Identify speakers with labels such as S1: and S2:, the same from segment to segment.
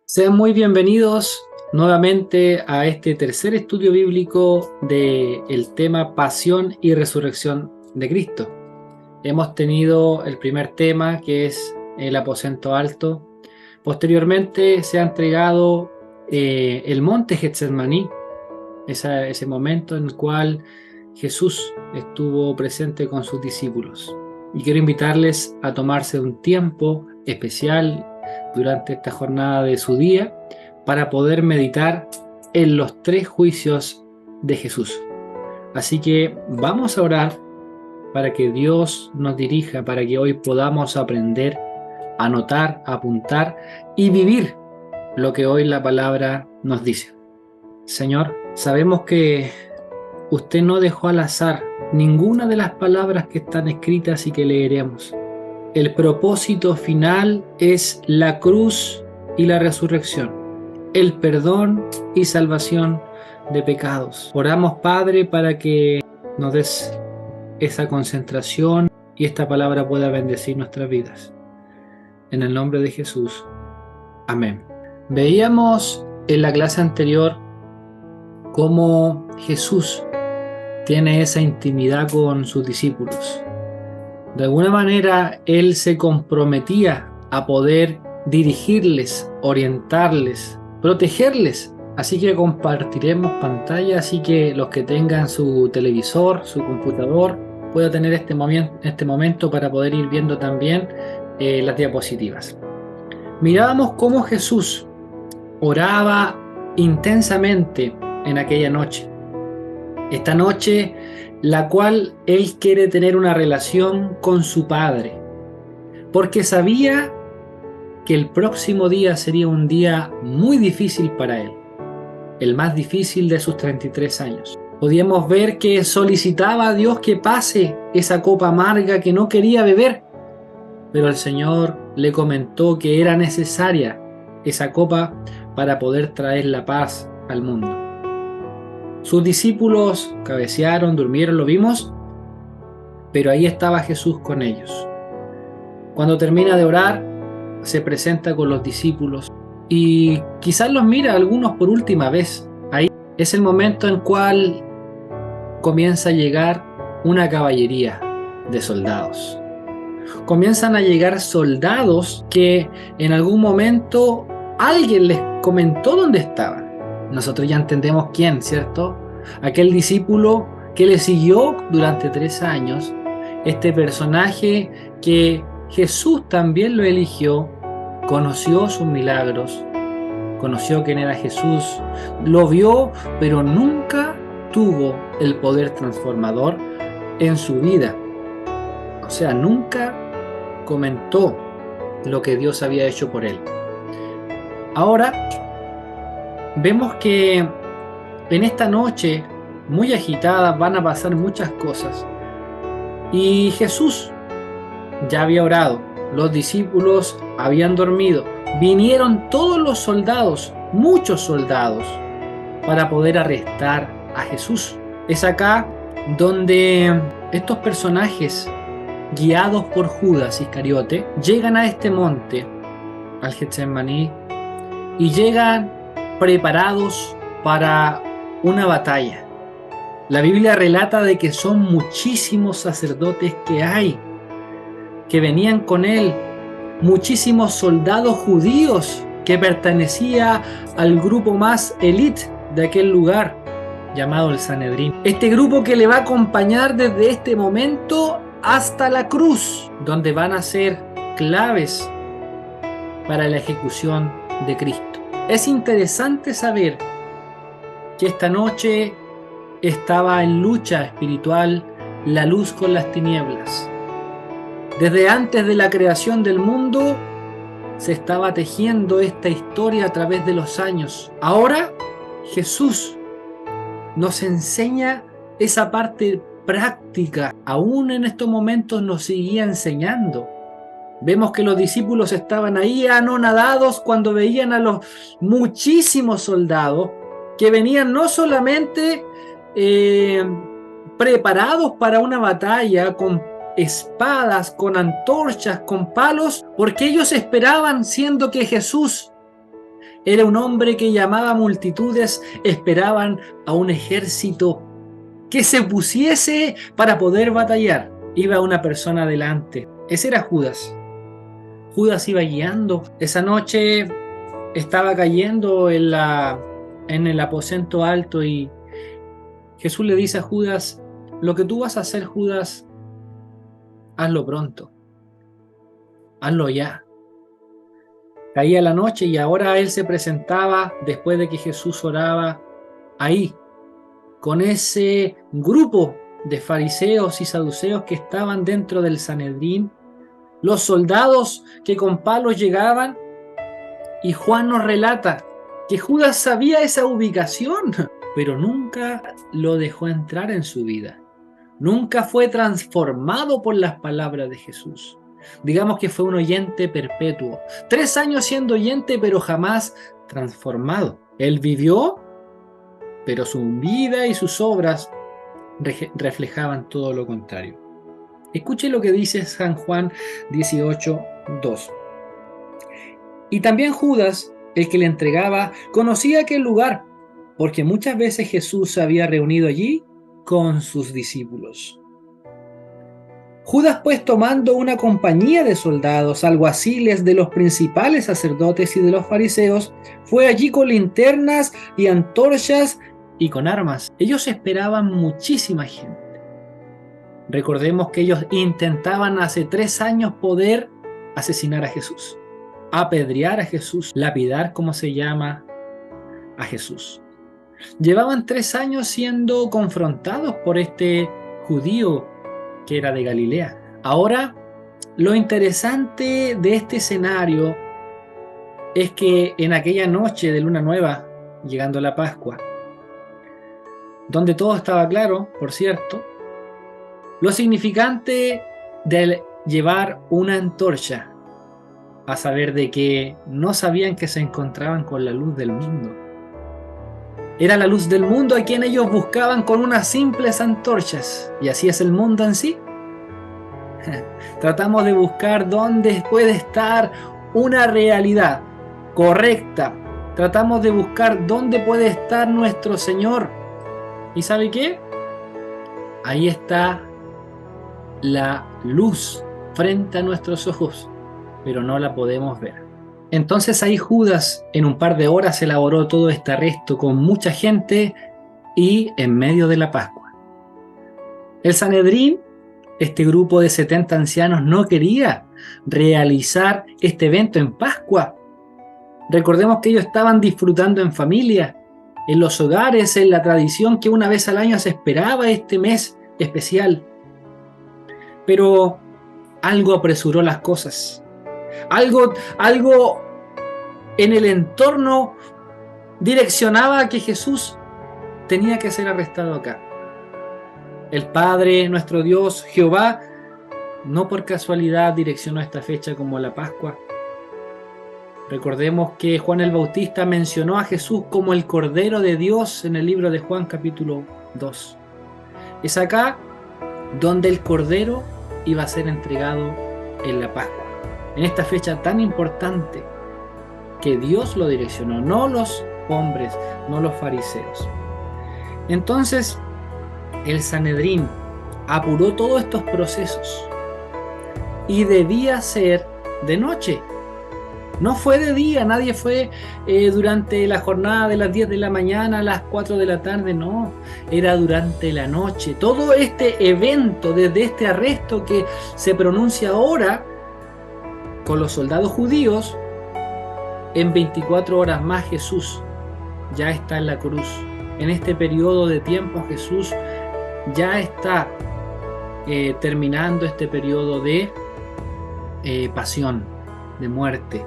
S1: Sean muy bienvenidos nuevamente a este tercer estudio bíblico del tema Pasión y Resurrección de Cristo. Hemos tenido el primer tema, que es el aposento alto. Posteriormente se ha entregado el monte Getsemaní, ese momento en el cual Jesús estuvo presente con sus discípulos. Y quiero invitarles a tomarse un tiempo especial durante esta jornada de su día para poder meditar en los tres juicios de Jesús. Así que vamos a orar para que Dios nos dirija, para que hoy podamos aprender, anotar, apuntar y vivir lo que hoy la palabra nos dice. Señor, sabemos que usted no dejó al azar ninguna de las palabras que están escritas y que leeremos. El propósito final es la cruz y la resurrección, el perdón y salvación de pecados. Oramos, Padre, para que nos des esa concentración y esta palabra pueda bendecir nuestras vidas. En el nombre de Jesús. Amén. Veíamos en la clase anterior cómo Jesús tiene esa intimidad con sus discípulos. De alguna manera, Él se comprometía a poder dirigirles, orientarles, protegerles. Así que compartiremos pantalla, así que los que tengan su televisor, su computador, puedan tener este momento para poder ir viendo también las diapositivas. Mirábamos cómo Jesús oraba intensamente en aquella noche. Esta noche, la cual Él quiere tener una relación con su Padre, porque sabía que el próximo día sería un día muy difícil para Él, el más difícil de sus 33 años. Podíamos ver que solicitaba a Dios que pase esa copa amarga que no quería beber, pero el Señor le comentó que era necesaria esa copa para poder traer la paz al mundo. Sus discípulos cabecearon, durmieron, lo vimos, pero ahí estaba Jesús con ellos. Cuando termina de orar, se presenta con los discípulos y quizás los mira a algunos por última vez. Ahí es el momento en cual comienza a llegar una caballería de soldados. Comienzan a llegar soldados que en algún momento alguien les comentó dónde estaban. Nosotros ya entendemos quién, ¿cierto? Aquel discípulo que le siguió durante 3 años, este personaje que Jesús también lo eligió, conoció sus milagros, conoció quién era Jesús, lo vio, pero nunca tuvo el poder transformador en su vida. O sea, nunca comentó lo que Dios había hecho por él. Ahora vemos que en esta noche muy agitada van a pasar muchas cosas. Y Jesús ya había orado, los discípulos habían dormido, vinieron todos los soldados, muchos soldados, para poder arrestar a Jesús. Es acá donde estos personajes, guiados por Judas Iscariote, llegan a este monte, al Getsemaní, y llegan preparados para una batalla. La Biblia relata de que son muchísimos sacerdotes que venían con él, muchísimos soldados judíos que pertenecían al grupo más élite de aquel lugar, llamado el Sanedrín. Este grupo que le va a acompañar desde este momento hasta la cruz, donde van a ser claves para la ejecución de Cristo. Es interesante saber que esta noche estaba en lucha espiritual la luz con las tinieblas. Desde antes de la creación del mundo se estaba tejiendo esta historia a través de los años. Ahora Jesús nos enseña esa parte práctica. Aún en estos momentos nos seguía enseñando. Vemos que los discípulos estaban ahí anonadados cuando veían a los muchísimos soldados que venían no solamente preparados para una batalla con espadas, con antorchas, con palos, porque ellos esperaban, siendo que Jesús Era un hombre que llamaba a multitudes, esperaban a un ejército que se pusiese para poder batallar. Iba una persona adelante. Ese era Judas. Judas iba guiando. Esa noche estaba cayendo en el aposento alto y Jesús le dice a Judas: lo que tú vas a hacer, Judas, hazlo pronto. Hazlo ya. Caía la noche y ahora él se presentaba después de que Jesús oraba ahí, con ese grupo de fariseos y saduceos que estaban dentro del Sanedrín, los soldados que con palos llegaban, y Juan nos relata que Judas sabía esa ubicación, pero nunca lo dejó entrar en su vida. Nunca fue transformado por las palabras de Jesús. Digamos que fue un oyente perpetuo. 3 años siendo oyente, pero jamás transformado. Él vivió, pero su vida y sus obras reflejaban todo lo contrario. Escuche lo que dice San Juan 18:2. Y también Judas, el que le entregaba, conocía aquel lugar, porque muchas veces Jesús se había reunido allí con sus discípulos. Judas, pues, tomando una compañía de soldados, alguaciles de los principales sacerdotes y de los fariseos, fue allí con linternas y antorchas y con armas. Ellos esperaban muchísima gente. Recordemos que ellos intentaban hace 3 años poder asesinar a Jesús, apedrear a Jesús, lapidar, como se llama, a Jesús. Llevaban 3 años siendo confrontados por este judío que era de Galilea. Ahora, lo interesante de este escenario es que en aquella noche de luna nueva, llegando la Pascua, donde todo estaba claro, por cierto, lo significante de llevar una antorcha, a saber de que no sabían que se encontraban con la luz del mundo. Era la luz del mundo a quien ellos buscaban con unas simples antorchas. Y así es el mundo en sí. Tratamos de buscar dónde puede estar una realidad correcta. Tratamos de buscar dónde puede estar nuestro Señor. ¿Y sabe qué? Ahí está la luz frente a nuestros ojos, pero no la podemos ver. Entonces ahí Judas en un par de horas elaboró todo este arresto con mucha gente y en medio de la Pascua. El Sanedrín, este grupo de 70 ancianos, no quería realizar este evento en Pascua. Recordemos que ellos estaban disfrutando en familia, en los hogares, en la tradición que una vez al año se esperaba este mes especial. Pero algo apresuró las cosas. Algo en el entorno direccionaba a que Jesús tenía que ser arrestado acá. El Padre, nuestro Dios, Jehová, no por casualidad direccionó esta fecha como la Pascua. Recordemos que Juan el Bautista mencionó a Jesús como el Cordero de Dios en el libro de Juan capítulo 2. Es acá donde el Cordero iba a ser entregado en la Pascua, en esta fecha tan importante que Dios lo direccionó, no los hombres, no los fariseos. Entonces, el Sanedrín apuró todos estos procesos y debía ser de noche. No fue de día, nadie fue durante la jornada de las 10 de la mañana a las 4 de la tarde, no, era durante la noche. Todo este evento, desde este arresto que se pronuncia ahora con los soldados judíos, en 24 horas más Jesús ya está en la cruz. En este periodo de tiempo Jesús ya está terminando este periodo de pasión, de muerte.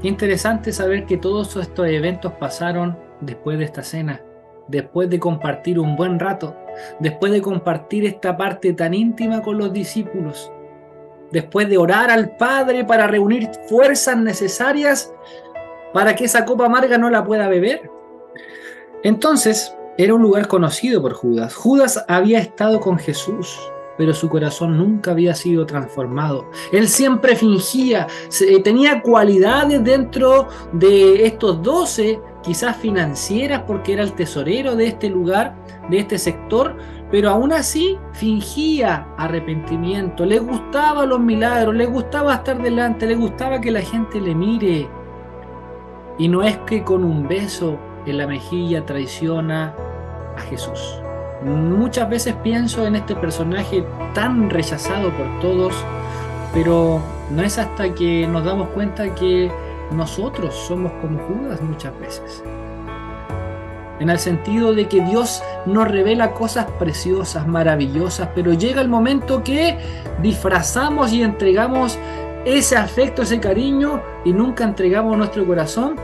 S1: Interesante saber que todos estos eventos pasaron después de esta cena, después de compartir un buen rato, después de compartir esta parte tan íntima con los discípulos, después de orar al Padre para reunir fuerzas necesarias para que esa copa amarga no la pueda beber. Entonces, era un lugar conocido por Judas. Judas había estado con Jesús. pero su corazón nunca había sido transformado. Él siempre fingía, tenía cualidades dentro de estos 12, quizás financieras, porque era el tesorero de este lugar, de este sector, pero aún así fingía arrepentimiento. Le gustaban los milagros, le gustaba estar delante, le gustaba que la gente le mire. Y no es que con un beso en la mejilla traiciona a Jesús. Muchas veces pienso en este personaje tan rechazado por todos, pero no es hasta que nos damos cuenta que nosotros somos como Judas muchas veces. En el sentido de que Dios nos revela cosas preciosas, maravillosas, pero llega el momento que disfrazamos y entregamos ese afecto, ese cariño, y nunca entregamos nuestro corazón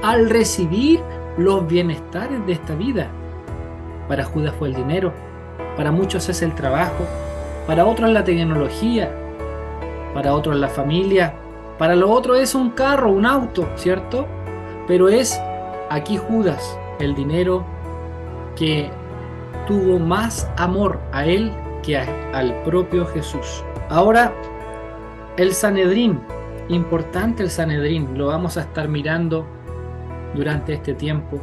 S1: al recibir los bienestares de esta vida. Para Judas fue el dinero, para muchos es el trabajo, para otros la tecnología, para otros la familia, para los otros es un carro, un auto, ¿cierto? Pero es aquí Judas, el dinero, que tuvo más amor a él que al propio Jesús. Ahora, el Sanedrín, importante el Sanedrín, lo vamos a estar mirando durante este tiempo,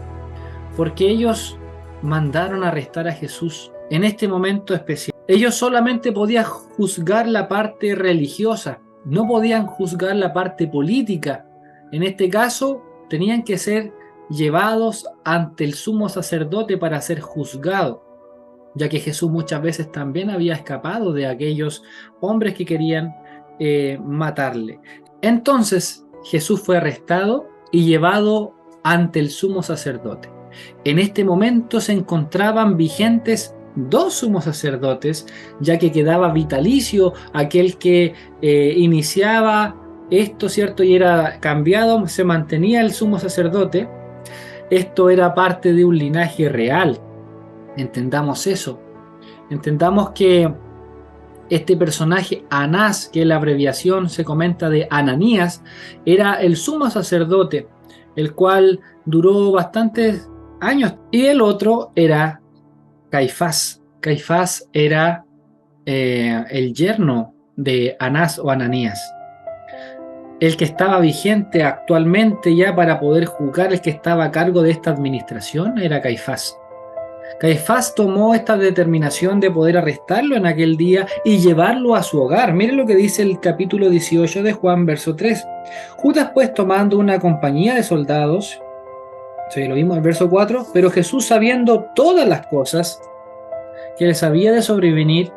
S1: porque ellos mandaron arrestar a Jesús en este momento especial. Ellos solamente podían juzgar la parte religiosa, no podían juzgar la parte política. En este caso, tenían que ser llevados ante el sumo sacerdote para ser juzgados, ya que Jesús muchas veces también había escapado de aquellos hombres que querían matarle. Entonces Jesús fue arrestado y llevado ante el sumo sacerdote. En este momento se encontraban vigentes 2 sumos sacerdotes, ya que quedaba vitalicio aquel que iniciaba esto, ¿cierto? Y era cambiado, se mantenía el sumo sacerdote. Esto era parte de un linaje real. Entendamos eso. Entendamos que este personaje, Anás, que la abreviación se comenta de Ananías, era el sumo sacerdote, el cual duró bastantes años. Y el otro era Caifás. Caifás era el yerno de Anás o Ananías. El que estaba vigente actualmente ya para poder juzgar, el que estaba a cargo de esta administración, era Caifás. Caifás tomó esta determinación de poder arrestarlo en aquel día y llevarlo a su hogar. Miren lo que dice el capítulo 18 de Juan, verso 3. Judas, pues, tomando una compañía de soldados, sí, lo vimos en el verso 4, pero Jesús, sabiendo todas las cosas que les había de sobrevenir,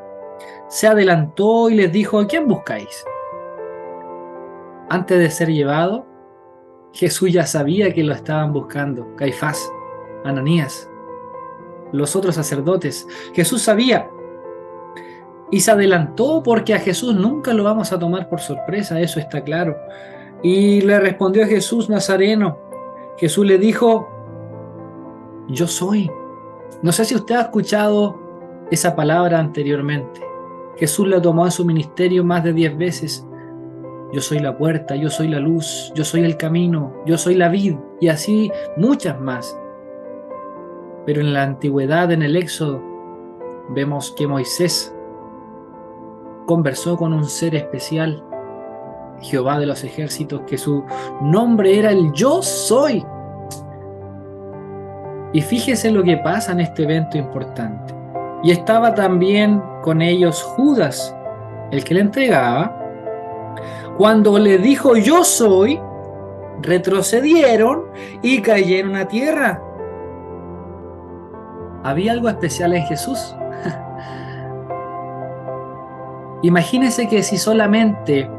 S1: se adelantó y les dijo: ¿a quién buscáis? Antes de ser llevado, Jesús ya sabía que lo estaban buscando. Caifás, Ananías, los otros sacerdotes. Jesús sabía y se adelantó, porque a Jesús nunca lo vamos a tomar por sorpresa, eso está claro. Y le respondió a Jesús Nazareno. Jesús le dijo: yo soy. No sé si usted ha escuchado esa palabra anteriormente. Jesús la tomó en su ministerio más de 10 veces. Yo soy la puerta, yo soy la luz, yo soy el camino, yo soy la vid, y así muchas más. Pero en la antigüedad, en el Éxodo, vemos que Moisés conversó con un ser especial, Jehová de los ejércitos, que su nombre era el Yo Soy. Y fíjese lo que pasa en este evento importante. Y estaba también con ellos Judas, el que le entregaba. Cuando le dijo yo soy, retrocedieron y cayeron a tierra. ¿Había algo especial en Jesús? Imagínese que si solamente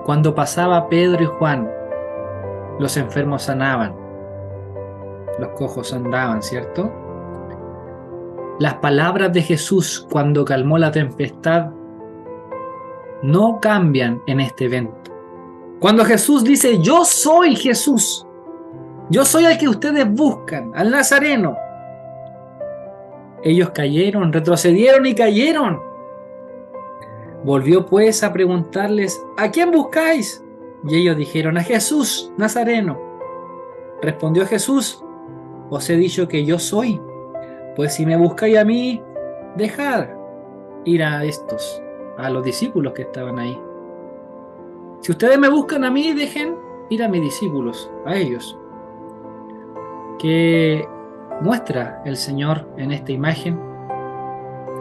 S1: cuando pasaba Pedro y Juan, los enfermos sanaban, los cojos andaban, ¿cierto? Las palabras de Jesús cuando calmó la tempestad no cambian en este evento. Cuando Jesús dice: yo soy Jesús, yo soy el que ustedes buscan, al Nazareno, ellos cayeron, retrocedieron y cayeron. Volvió pues a preguntarles: ¿a quién buscáis? Y ellos dijeron: a Jesús Nazareno. Respondió Jesús: os he dicho que yo soy, pues si me buscáis a mí, dejad ir a a los discípulos que estaban ahí. Si ustedes me buscan a mí, dejen ir a mis discípulos, a ellos. Que muestra el Señor en esta imagen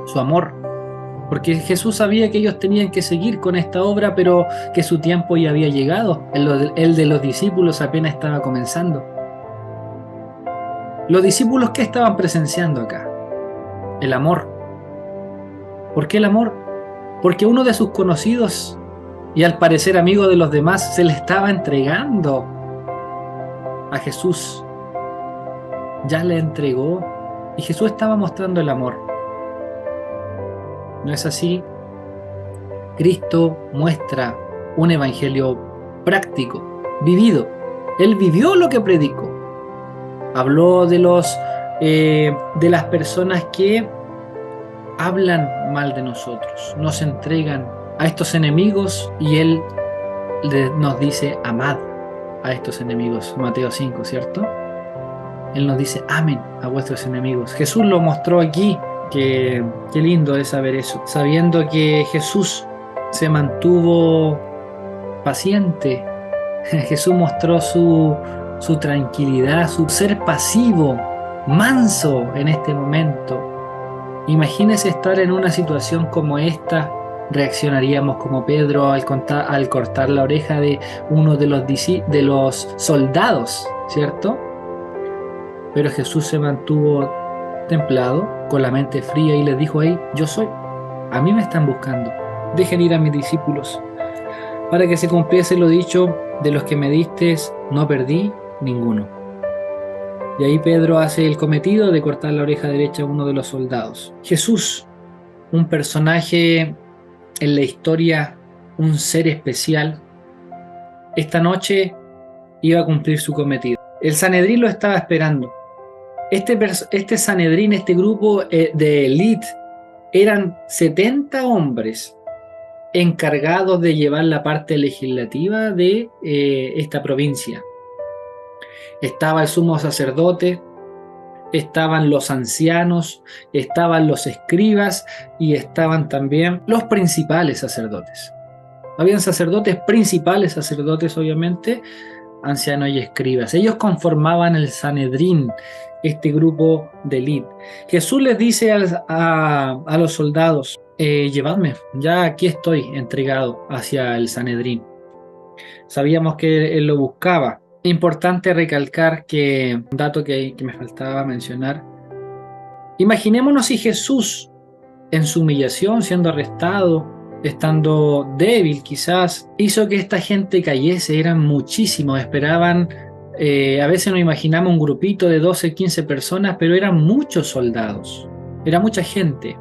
S1: su amor, porque Jesús sabía que ellos tenían que seguir con esta obra, pero que su tiempo ya había llegado. El de los discípulos apenas estaba comenzando. Los discípulos, ¿qué estaban presenciando acá? El amor. ¿Por qué el amor? Porque uno de sus conocidos, y al parecer amigo de los demás, se le estaba entregando a Jesús. Ya le entregó, y Jesús estaba mostrando el amor. ¿No es así? Cristo muestra un evangelio práctico, vivido. Él vivió lo que predicó. Habló de las personas que hablan mal de nosotros, nos entregan a estos enemigos, y Él nos dice: amad a estos enemigos. Mateo 5, ¿cierto? Él nos dice: amen a vuestros enemigos. Jesús lo mostró aquí. Qué lindo es saber eso, sabiendo que Jesús se mantuvo paciente. Jesús mostró su tranquilidad, su ser pasivo, manso en este momento. Imagínese estar en una situación como esta. Reaccionaríamos como Pedro al cortar la oreja de uno de los soldados, ¿cierto? Pero Jesús se mantuvo templado, con la mente fría, y les dijo: hey, yo soy, a mí me están buscando, dejen ir a mis discípulos, para que se cumpliese lo dicho: de los que me diste no perdí ninguno. Y ahí Pedro hace el cometido de cortar la oreja derecha a uno de los soldados. Jesús, un personaje en la historia, un ser especial, esta noche iba a cumplir su cometido. El Sanedrín lo estaba esperando. Este Sanedrín, este grupo de élite, eran 70 hombres encargados de llevar la parte legislativa de esta provincia. Estaba el sumo sacerdote, estaban los ancianos, estaban los escribas, y estaban también los principales sacerdotes. Habían sacerdotes, principales sacerdotes, obviamente, ancianos y escribas. Ellos conformaban el Sanedrín, este grupo de élite. Jesús les dice a los soldados: llevadme, ya aquí estoy entregado hacia el Sanedrín. Sabíamos que él lo buscaba. Importante recalcar que un dato que me faltaba mencionar: imaginémonos si Jesús, en su humillación, siendo arrestado, estando débil quizás, hizo que esta gente cayese. Eran muchísimos, esperaban, a veces nos imaginamos un grupito de 12, 15 personas, pero eran muchos soldados, era mucha gente.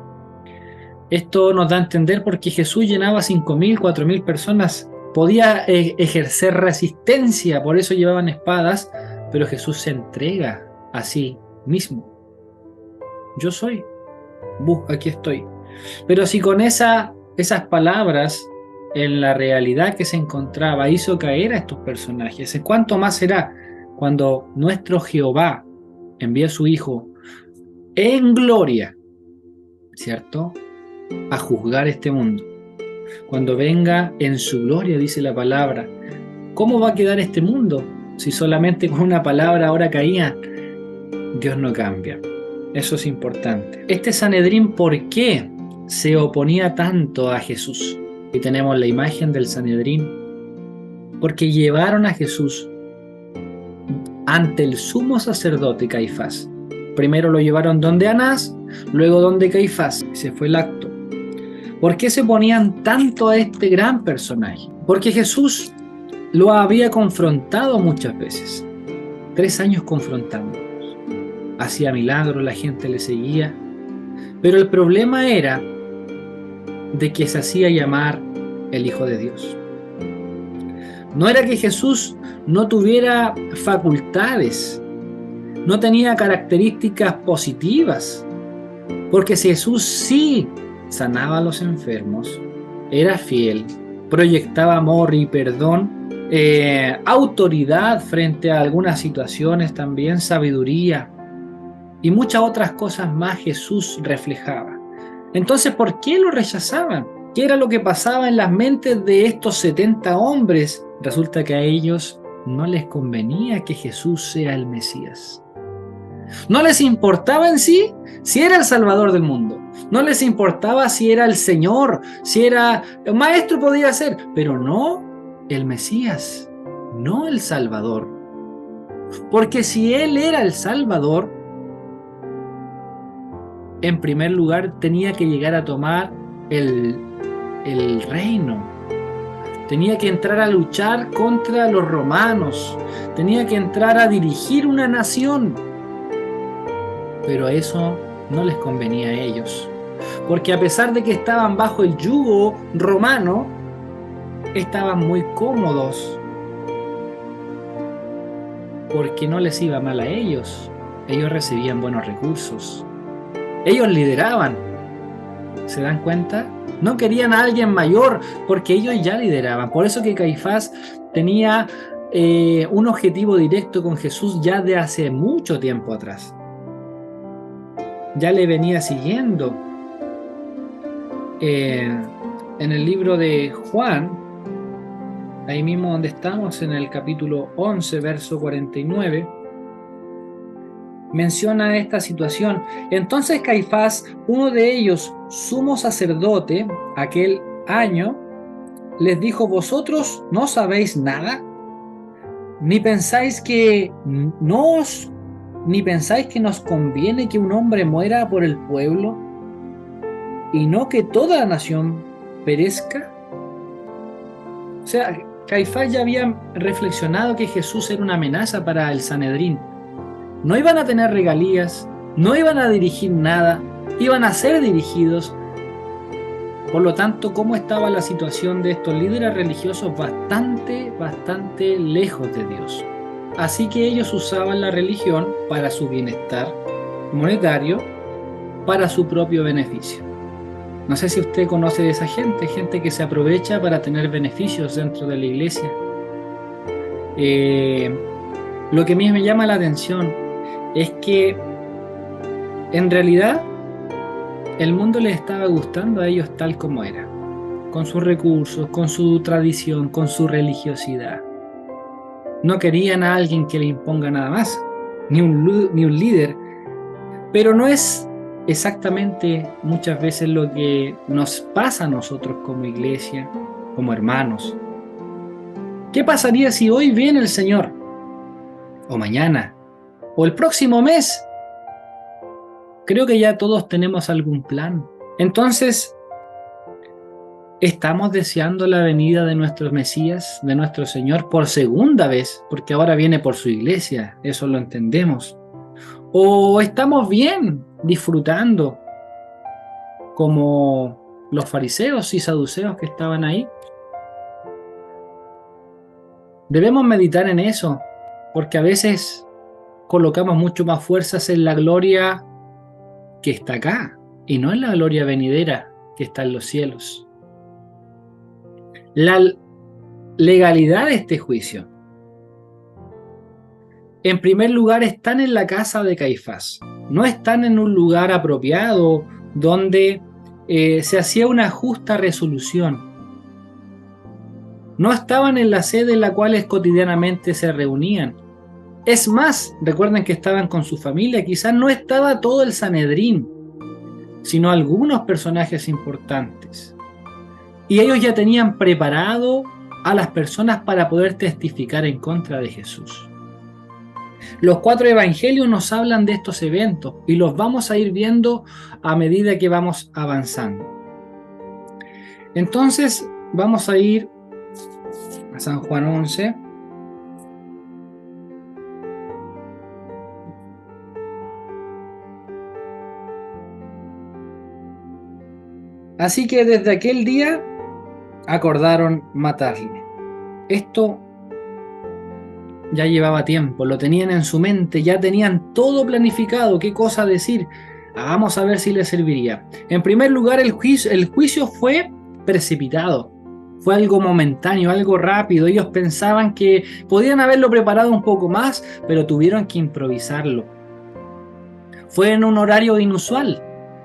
S1: Esto nos da a entender porque Jesús llenaba 5.000, 4.000 personas, podía ejercer resistencia, por eso llevaban espadas, pero Jesús se entrega a sí mismo. Yo soy, aquí estoy. Pero si con esas palabras, en la realidad que se encontraba, hizo caer a estos personajes, ¿cuánto más será cuando nuestro Jehová envía a su Hijo en gloria, ¿cierto?, a juzgar este mundo? Cuando venga en su gloria, dice la palabra, ¿cómo va a quedar este mundo si solamente con una palabra ahora caía? Dios no cambia. Eso es importante. Este Sanedrín, ¿por qué se oponía tanto a Jesús? Y tenemos la imagen del Sanedrín, porque llevaron a Jesús ante el sumo sacerdote Caifás. Primero lo llevaron donde Anás, luego donde Caifás. Ese fue el acto. ¿Por qué se oponían tanto a este gran personaje? Porque Jesús lo había confrontado muchas veces. 3 años confrontándolos. Hacía milagros, la gente le seguía. Pero el problema era de que se hacía llamar el Hijo de Dios. No era que Jesús no tuviera facultades, no tenía características positivas, porque Jesús sí sanaba a los enfermos, era fiel, proyectaba amor y perdón, autoridad frente a algunas situaciones, también sabiduría y muchas otras cosas más Jesús reflejaba. Entonces, ¿por qué lo rechazaban? ¿Qué era lo que pasaba en las mentes de estos 70 hombres? Resulta que a ellos no les convenía que Jesús sea el Mesías. No les importaba en sí si era el Salvador del mundo. No les importaba si era el Señor, si era el Maestro, podía ser, pero no el Mesías, no el Salvador. Porque si Él era el Salvador, en primer lugar tenía que llegar a tomar el reino. Tenía que entrar a luchar contra los romanos. Tenía que entrar a dirigir una nación. Pero eso no les convenía a ellos. Porque a pesar de que estaban bajo el yugo romano, estaban muy cómodos. Porque no les iba mal a ellos. Ellos recibían buenos recursos. Ellos lideraban. ¿Se dan cuenta? No querían a alguien mayor porque ellos ya lideraban. Por eso que Caifás tenía un objetivo directo con Jesús ya de hace mucho tiempo atrás. Ya le venía siguiendo. En el libro de Juan, ahí mismo donde estamos, en el capítulo 11, verso 49, menciona esta situación. Entonces Caifás, uno de ellos, sumo sacerdote, aquel año, les dijo: ¿vosotros no sabéis nada? ¿Ni pensáis que nos conviene que un hombre muera por el pueblo y no que toda la nación perezca? O sea, Caifás ya había reflexionado que Jesús era una amenaza para el Sanedrín. No iban a tener regalías, no iban a dirigir nada, iban a ser dirigidos. Por lo tanto, ¿cómo estaba la situación de estos líderes religiosos? Bastante lejos de Dios. Así que ellos usaban la religión para su bienestar monetario, para su propio beneficio. No sé si usted conoce de esa gente que se aprovecha para tener beneficios dentro de la iglesia. Lo que a mí me llama la atención es que en realidad el mundo les estaba gustando a ellos tal como era, con sus recursos, con su tradición, con su religiosidad. No querían a alguien que le imponga nada más, ni un líder. Pero no es exactamente muchas veces lo que nos pasa a nosotros como iglesia, como hermanos. ¿Qué pasaría si hoy viene el Señor? O mañana, o el próximo mes. Creo que ya todos tenemos algún plan. Entonces, ¿estamos deseando la venida de nuestro Mesías, de nuestro Señor, por segunda vez? Porque ahora viene por su iglesia, eso lo entendemos. ¿O estamos bien, disfrutando, como los fariseos y saduceos que estaban ahí? Debemos meditar en eso, porque a veces colocamos mucho más fuerzas en la gloria que está acá, y no en la gloria venidera que está en los cielos. La legalidad de este juicio, en primer lugar, están en la casa de Caifás. No están en un lugar apropiado donde se hacía una justa resolución. No estaban en la sede en la cual cotidianamente se reunían. Es más, recuerden que estaban con su familia. Quizás no estaba todo el Sanedrín, sino algunos personajes importantes. Y ellos ya tenían preparado a las personas para poder testificar en contra de Jesús. Los 4 evangelios nos hablan de estos eventos y los vamos a ir viendo a medida que vamos avanzando. Entonces vamos a ir a San Juan 11. Así que desde aquel día acordaron matarle. Esto ya llevaba tiempo, lo tenían en su mente, ya tenían todo planificado, qué cosa decir. Vamos a ver si les serviría. En primer lugar, el juicio fue precipitado, fue algo momentáneo, algo rápido. Ellos pensaban que podían haberlo preparado un poco más, pero tuvieron que improvisarlo. Fue en un horario inusual.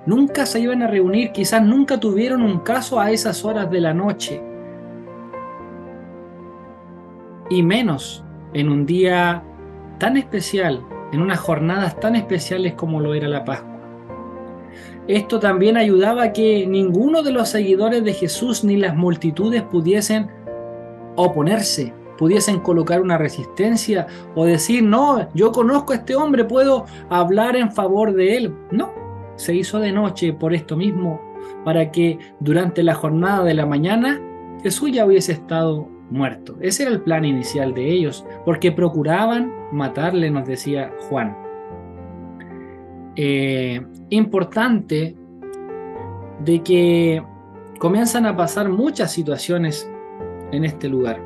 S1: nunca se iban a reunir, quizás nunca tuvieron un caso a esas horas de la noche, y menos en un día tan especial, en unas jornadas tan especiales como lo era la Pascua. Esto también ayudaba a que ninguno de los seguidores de Jesús ni las multitudes pudiesen oponerse, pudiesen colocar una resistencia o decir, no, yo conozco a este hombre, puedo hablar en favor de él. No, se hizo de noche por esto mismo, para que durante la jornada de la mañana Jesús ya hubiese estado muerto. Ese era el plan inicial de ellos, porque procuraban matarle, nos decía Juan. Importante de que comienzan a pasar muchas situaciones en este lugar.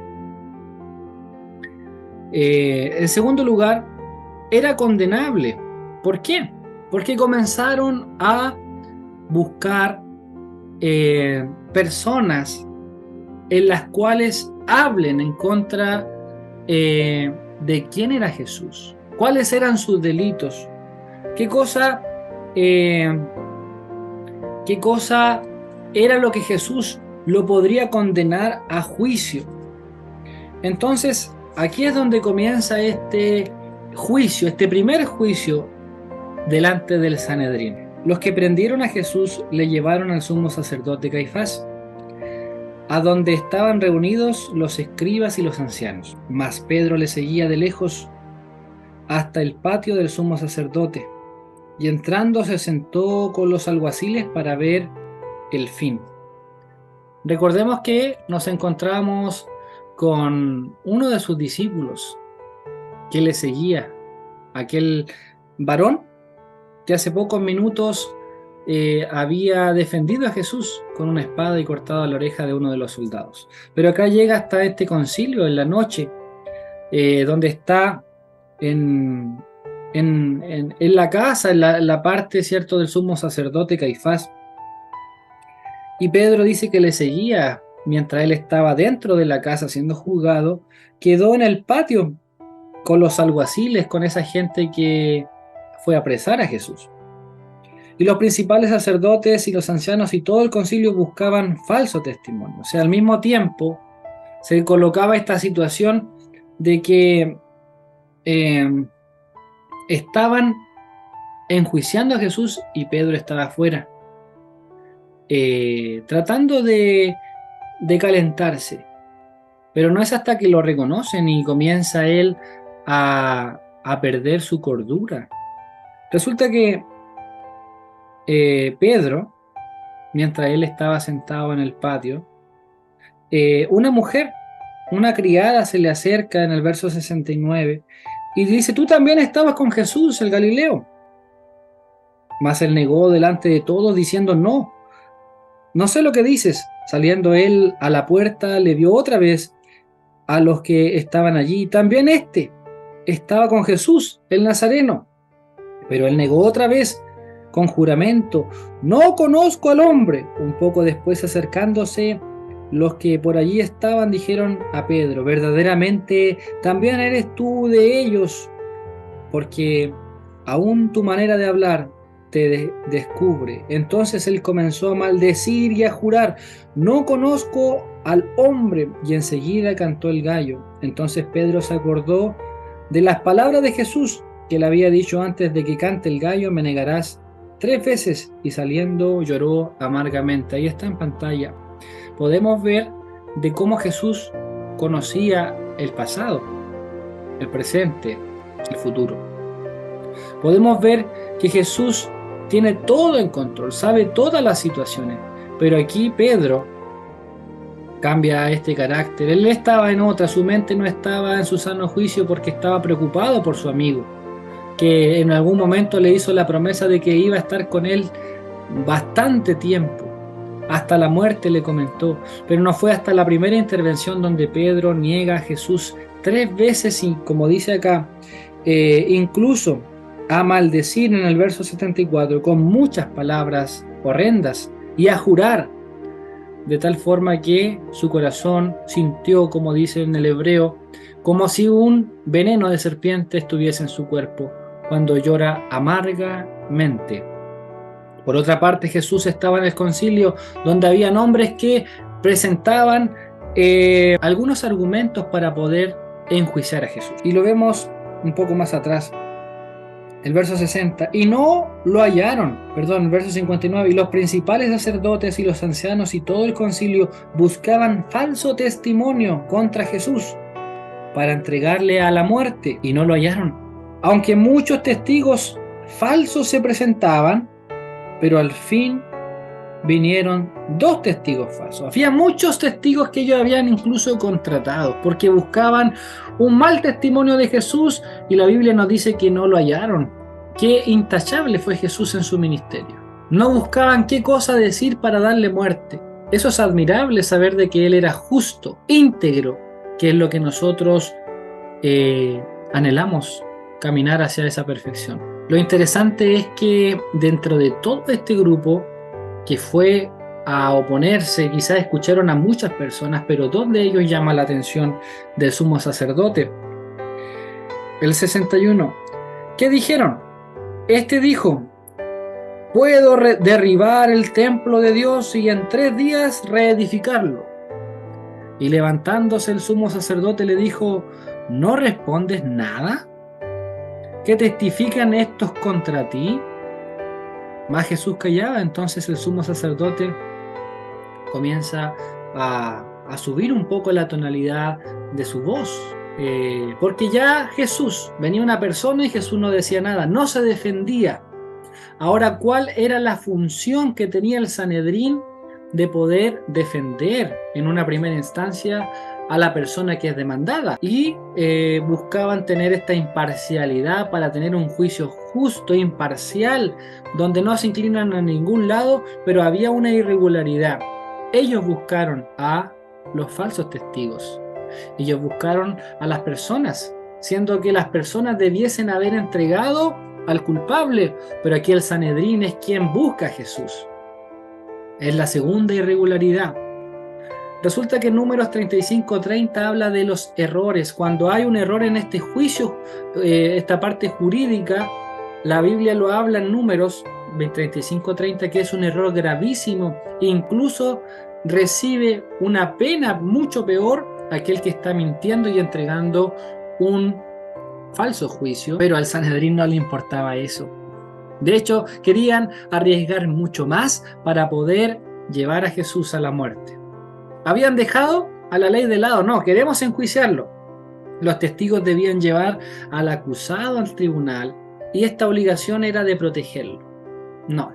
S1: En segundo lugar, era condenable. ¿Por qué? Porque comenzaron a buscar personas en las cuales hablen en contra de quién era Jesús, cuáles eran sus delitos, qué cosa era lo que Jesús lo podría condenar a juicio. Entonces, aquí es donde comienza este juicio, este primer juicio delante del Sanedrín. Los que prendieron a Jesús le llevaron al sumo sacerdote Caifás, a donde estaban reunidos los escribas y los ancianos. Mas Pedro le seguía de lejos hasta el patio del sumo sacerdote, y entrando se sentó con los alguaciles para ver el fin. Recordemos que nos encontramos con uno de sus discípulos que le seguía, aquel varón que hace pocos minutos había defendido a Jesús con una espada y cortado la oreja de uno de los soldados. Pero acá llega hasta este concilio en la noche, donde está en la casa, en la parte, ¿cierto?, del sumo sacerdote Caifás. Y Pedro dice que le seguía mientras él estaba dentro de la casa siendo juzgado, quedó en el patio con los alguaciles, con esa gente que fue a apresar a Jesús. Y los principales sacerdotes y los ancianos y todo el concilio buscaban falso testimonio. O sea, al mismo tiempo se colocaba esta situación de que estaban enjuiciando a Jesús y Pedro estaba afuera, tratando de calentarse. Pero no es hasta que lo reconocen y comienza él a perder su cordura. Resulta que Pedro, mientras él estaba sentado en el patio, una mujer, una criada, se le acerca en el verso 69 y dice: tú también estabas con Jesús el Galileo. Mas él negó delante de todos diciendo: no sé lo que dices. Saliendo él a la puerta, le vio otra vez a los que estaban allí. También este estaba con Jesús el Nazareno. Pero él negó otra vez con juramento: no conozco al hombre. Un poco después, acercándose los que por allí estaban, dijeron a Pedro: verdaderamente también eres tú de ellos, porque aún tu manera de hablar te descubre. Entonces él comenzó a maldecir y a jurar: no conozco al hombre. Y enseguida cantó el gallo. Entonces Pedro se acordó de las palabras de Jesús, que le había dicho: antes de que cante el gallo me negarás 3 veces. Y saliendo lloró amargamente. Ahí está en pantalla. Podemos ver de cómo Jesús conocía el pasado, el presente, el futuro. Podemos ver que Jesús tiene todo en control, sabe todas las situaciones. Pero aquí Pedro cambia este carácter. Él estaba en otra, su mente no estaba en su sano juicio, porque estaba preocupado por su amigo, que en algún momento le hizo la promesa de que iba a estar con él bastante tiempo, hasta la muerte le comentó. Pero no fue hasta la primera intervención donde Pedro niega a Jesús 3 veces, y como dice acá, incluso a maldecir en el verso 74 con muchas palabras horrendas, y a jurar, de tal forma que su corazón sintió, como dice en el hebreo, como si un veneno de serpiente estuviese en su cuerpo, cuando llora amargamente. Por otra parte, Jesús estaba en el concilio donde habían hombres que presentaban algunos argumentos para poder enjuiciar a Jesús. Y lo vemos un poco más atrás, el verso 60, y no lo hallaron, el verso 59, y los principales sacerdotes y los ancianos y todo el concilio buscaban falso testimonio contra Jesús para entregarle a la muerte, y no lo hallaron. Aunque muchos testigos falsos se presentaban, pero al fin vinieron 2 testigos falsos. Había muchos testigos que ellos habían incluso contratado porque buscaban un mal testimonio de Jesús, y la Biblia nos dice que no lo hallaron. Qué intachable fue Jesús en su ministerio. No buscaban qué cosa decir para darle muerte. Eso es admirable, saber de que Él era justo, íntegro, que es lo que nosotros anhelamos, caminar hacia esa perfección. Lo interesante es que dentro de todo este grupo que fue a oponerse, quizás escucharon a muchas personas, pero 2 de ellos llaman la atención del sumo sacerdote. El 61. ¿Qué dijeron? Este dijo: puedo derribar el templo de Dios y en 3 días reedificarlo. Y levantándose el sumo sacerdote le dijo: ¿no respondes nada? ¿Qué testifican estos contra ti? Mas Jesús callaba. Entonces el sumo sacerdote comienza a subir un poco la tonalidad de su voz, porque ya Jesús, venía una persona y Jesús no decía nada, no se defendía. Ahora, ¿cuál era la función que tenía el Sanedrín de poder defender en una primera instancia a la persona que es demandada? Y buscaban tener esta imparcialidad para tener un juicio justo, imparcial, donde no se inclinan a ningún lado, pero había una irregularidad. Ellos buscaron a los falsos testigos. Ellos buscaron a las personas, siendo que las personas debiesen haber entregado al culpable, pero aquí el Sanedrín es quien busca a Jesús. Es la segunda irregularidad. Resulta que en Números 35:30 habla de los errores. Cuando hay un error en este juicio, esta parte jurídica, la Biblia lo habla en Números 35:30, que es un error gravísimo, e incluso recibe una pena mucho peor aquel que está mintiendo y entregando un falso juicio, pero al Sanedrín no le importaba eso. De hecho, querían arriesgar mucho más para poder llevar a Jesús a la muerte. Habían dejado a la ley de lado. No, queremos enjuiciarlo. Los testigos debían llevar al acusado al tribunal y esta obligación era de protegerlo. No,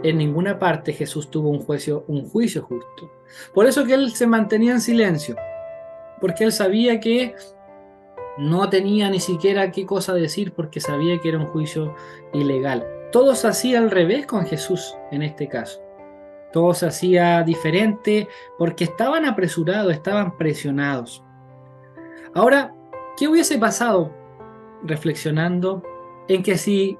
S1: en ninguna parte Jesús tuvo un juicio justo. Por eso que él se mantenía en silencio, porque él sabía que no tenía ni siquiera qué cosa decir, porque sabía que era un juicio ilegal. Todo se hacía al revés con Jesús en este caso. Todo se hacía diferente porque estaban apresurados, estaban presionados. Ahora, ¿qué hubiese pasado reflexionando en que si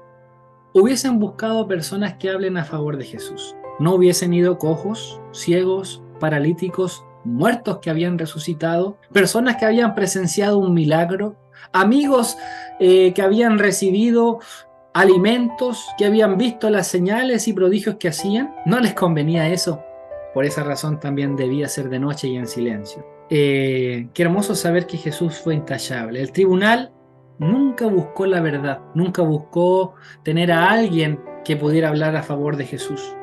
S1: hubiesen buscado personas que hablen a favor de Jesús? ¿No hubiesen ido cojos, ciegos, paralíticos, muertos que habían resucitado, personas que habían presenciado un milagro, amigos que habían recibido alimentos, que habían visto las señales y prodigios que hacían? No les convenía eso. Por esa razón también debía ser de noche y en silencio. Qué hermoso saber que Jesús fue intachable. El tribunal nunca buscó la verdad, nunca buscó tener a alguien que pudiera hablar a favor de Jesús.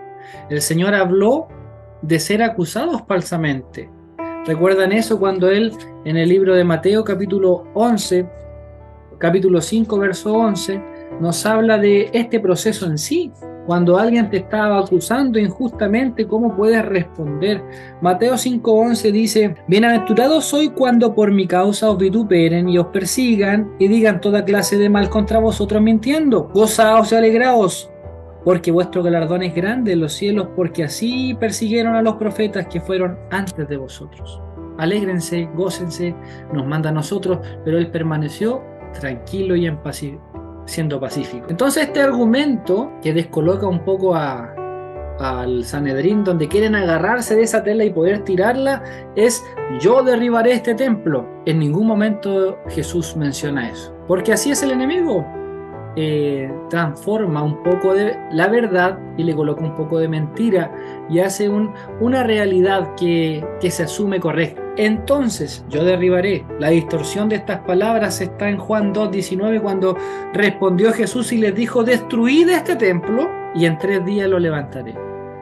S1: El Señor habló de ser acusados falsamente. ¿Recuerdan eso cuando Él, en el libro de Mateo capítulo 5 verso 11, nos habla de este proceso en sí? Cuando alguien te estaba acusando injustamente, ¿cómo puedes responder? Mateo 5:11 dice: bienaventurados sois cuando por mi causa os vituperen y os persigan y digan toda clase de mal contra vosotros mintiendo. Gozaos y alegraos, porque vuestro galardón es grande en los cielos, porque así persiguieron a los profetas que fueron antes de vosotros. Alégrense, gócense, nos manda a nosotros, pero Él permaneció tranquilo y siendo pacífico. Entonces este argumento que descoloca un poco al Sanedrín, donde quieren agarrarse de esa tela y poder tirarla, es: yo derribaré este templo. En ningún momento Jesús menciona eso, porque así es el enemigo. transforma un poco de la verdad y le coloca un poco de mentira y hace una realidad que se asume correcta. Entonces yo derribaré. La distorsión de estas palabras está en Juan 2:19, cuando respondió Jesús y les dijo: destruid este templo y en 3 días lo levantaré.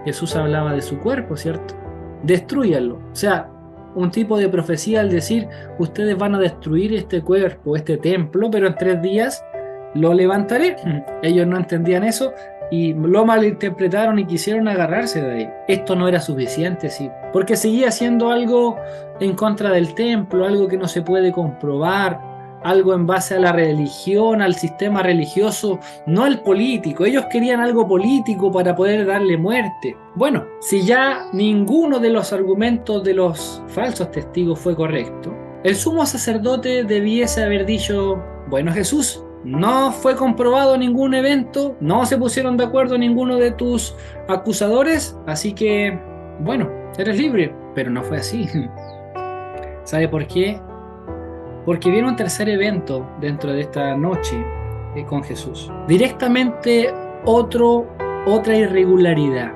S1: Jesús hablaba de su cuerpo, ¿cierto? Destrúyanlo. O sea, un tipo de profecía al decir: ustedes van a destruir este cuerpo, este templo, pero en 3 días lo levantaré. Ellos no entendían eso y lo malinterpretaron y quisieron agarrarse de ahí. Esto no era suficiente, sí, porque seguía siendo algo en contra del templo, algo que no se puede comprobar, algo en base a la religión, al sistema religioso, no al político. Ellos querían algo político para poder darle muerte. Bueno, si ya ninguno de los argumentos de los falsos testigos fue correcto, el sumo sacerdote debiese haber dicho: bueno, Jesús, no fue comprobado ningún evento, no se pusieron de acuerdo ninguno de tus acusadores, así que, bueno, eres libre. Pero no fue así. ¿Sabe por qué? Porque viene un tercer evento dentro de esta noche con Jesús. Directamente otra irregularidad.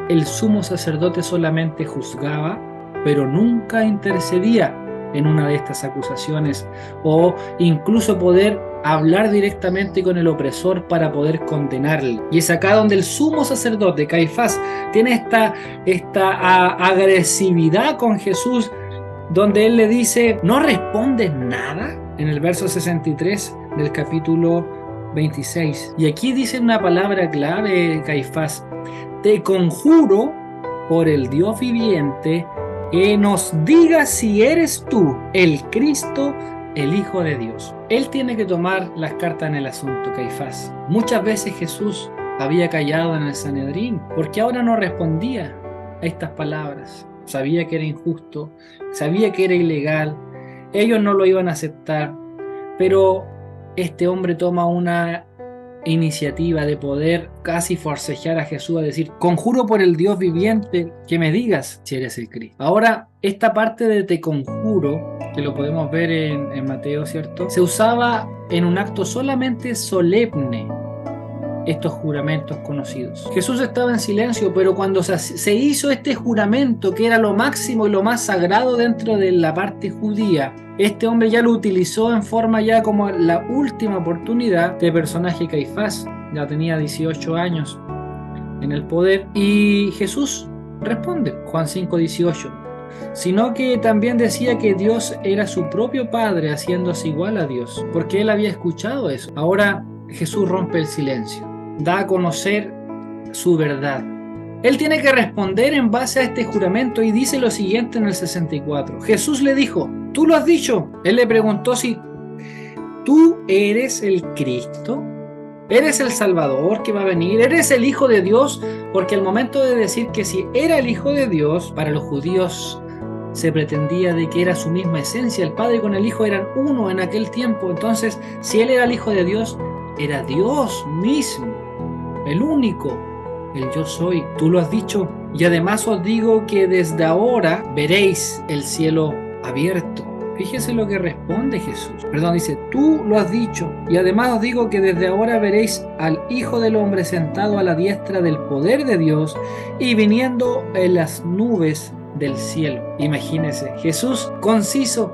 S1: El sumo sacerdote solamente juzgaba, pero nunca intercedía en una de estas acusaciones, o incluso poder hablar directamente con el opresor para poder condenarle. Y es acá donde el sumo sacerdote, Caifás, tiene esta agresividad con Jesús, donde él le dice: ¿no respondes nada? En el verso 63 del capítulo 26. Y aquí dice una palabra clave, Caifás: te conjuro por el Dios viviente que nos digas si eres tú el Cristo, el Hijo de Dios. Él tiene que tomar las cartas en el asunto, Caifás. Muchas veces Jesús había callado en el Sanedrín porque ahora no respondía a estas palabras. Sabía que era injusto, sabía que era ilegal, ellos no lo iban a aceptar, pero este hombre toma una iniciativa de poder casi forcejear a Jesús a decir: conjuro por el Dios viviente que me digas si eres el Cristo. Ahora, esta parte de te conjuro, que lo podemos ver en Mateo, ¿cierto?, se usaba en un acto solamente solemne, estos juramentos conocidos. Jesús estaba en silencio, pero cuando se hizo este juramento, que era lo máximo y lo más sagrado dentro de la parte judía, este hombre ya lo utilizó en forma ya como la última oportunidad. De personaje Caifás ya tenía 18 años en el poder, y Jesús responde, Juan 5:18, sino que también decía que Dios era su propio Padre, haciéndose igual a Dios, porque él había escuchado eso. Ahora Jesús rompe el silencio, da a conocer su verdad. Él tiene que responder en base a este juramento y dice lo siguiente en el 64. Jesús le dijo: ¿tú lo has dicho? Él le preguntó si tú eres el Cristo, eres el Salvador que va a venir, eres el Hijo de Dios, porque al momento de decir que si era el Hijo de Dios, para los judíos se pretendía de que era su misma esencia. El Padre con el Hijo eran uno en aquel tiempo. Entonces, si Él era el Hijo de Dios, era Dios mismo, el único, el yo soy. Tú lo has dicho, y además os digo que desde ahora veréis el cielo abierto. Fíjese lo que responde Jesús. Dice: tú lo has dicho, y además os digo que desde ahora veréis al Hijo del Hombre sentado a la diestra del poder de Dios y viniendo en las nubes del cielo. Imagínese, Jesús conciso,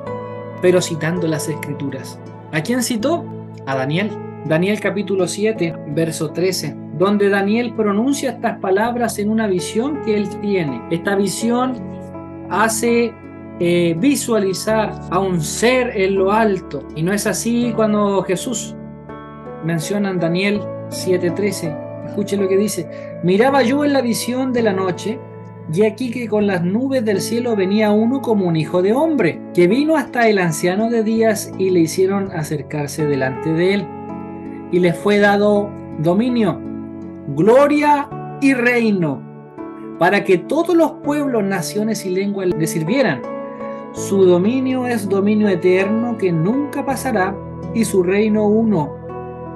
S1: pero citando las Escrituras. ¿A quién citó? A Daniel. Daniel capítulo 7, verso 13, donde Daniel pronuncia estas palabras en una visión que él tiene. Esta visión hace visualizar a un ser en lo alto, y no es así cuando Jesús menciona en Daniel 7:13. Escuche lo que dice: miraba yo en la visión de la noche, y aquí que con las nubes del cielo venía uno como un hijo de hombre, que vino hasta el anciano de días y le hicieron acercarse delante de él, y le fue dado dominio, gloria y reino, para que todos los pueblos, naciones y lenguas le sirvieran. Su dominio es dominio eterno que nunca pasará, y su reino uno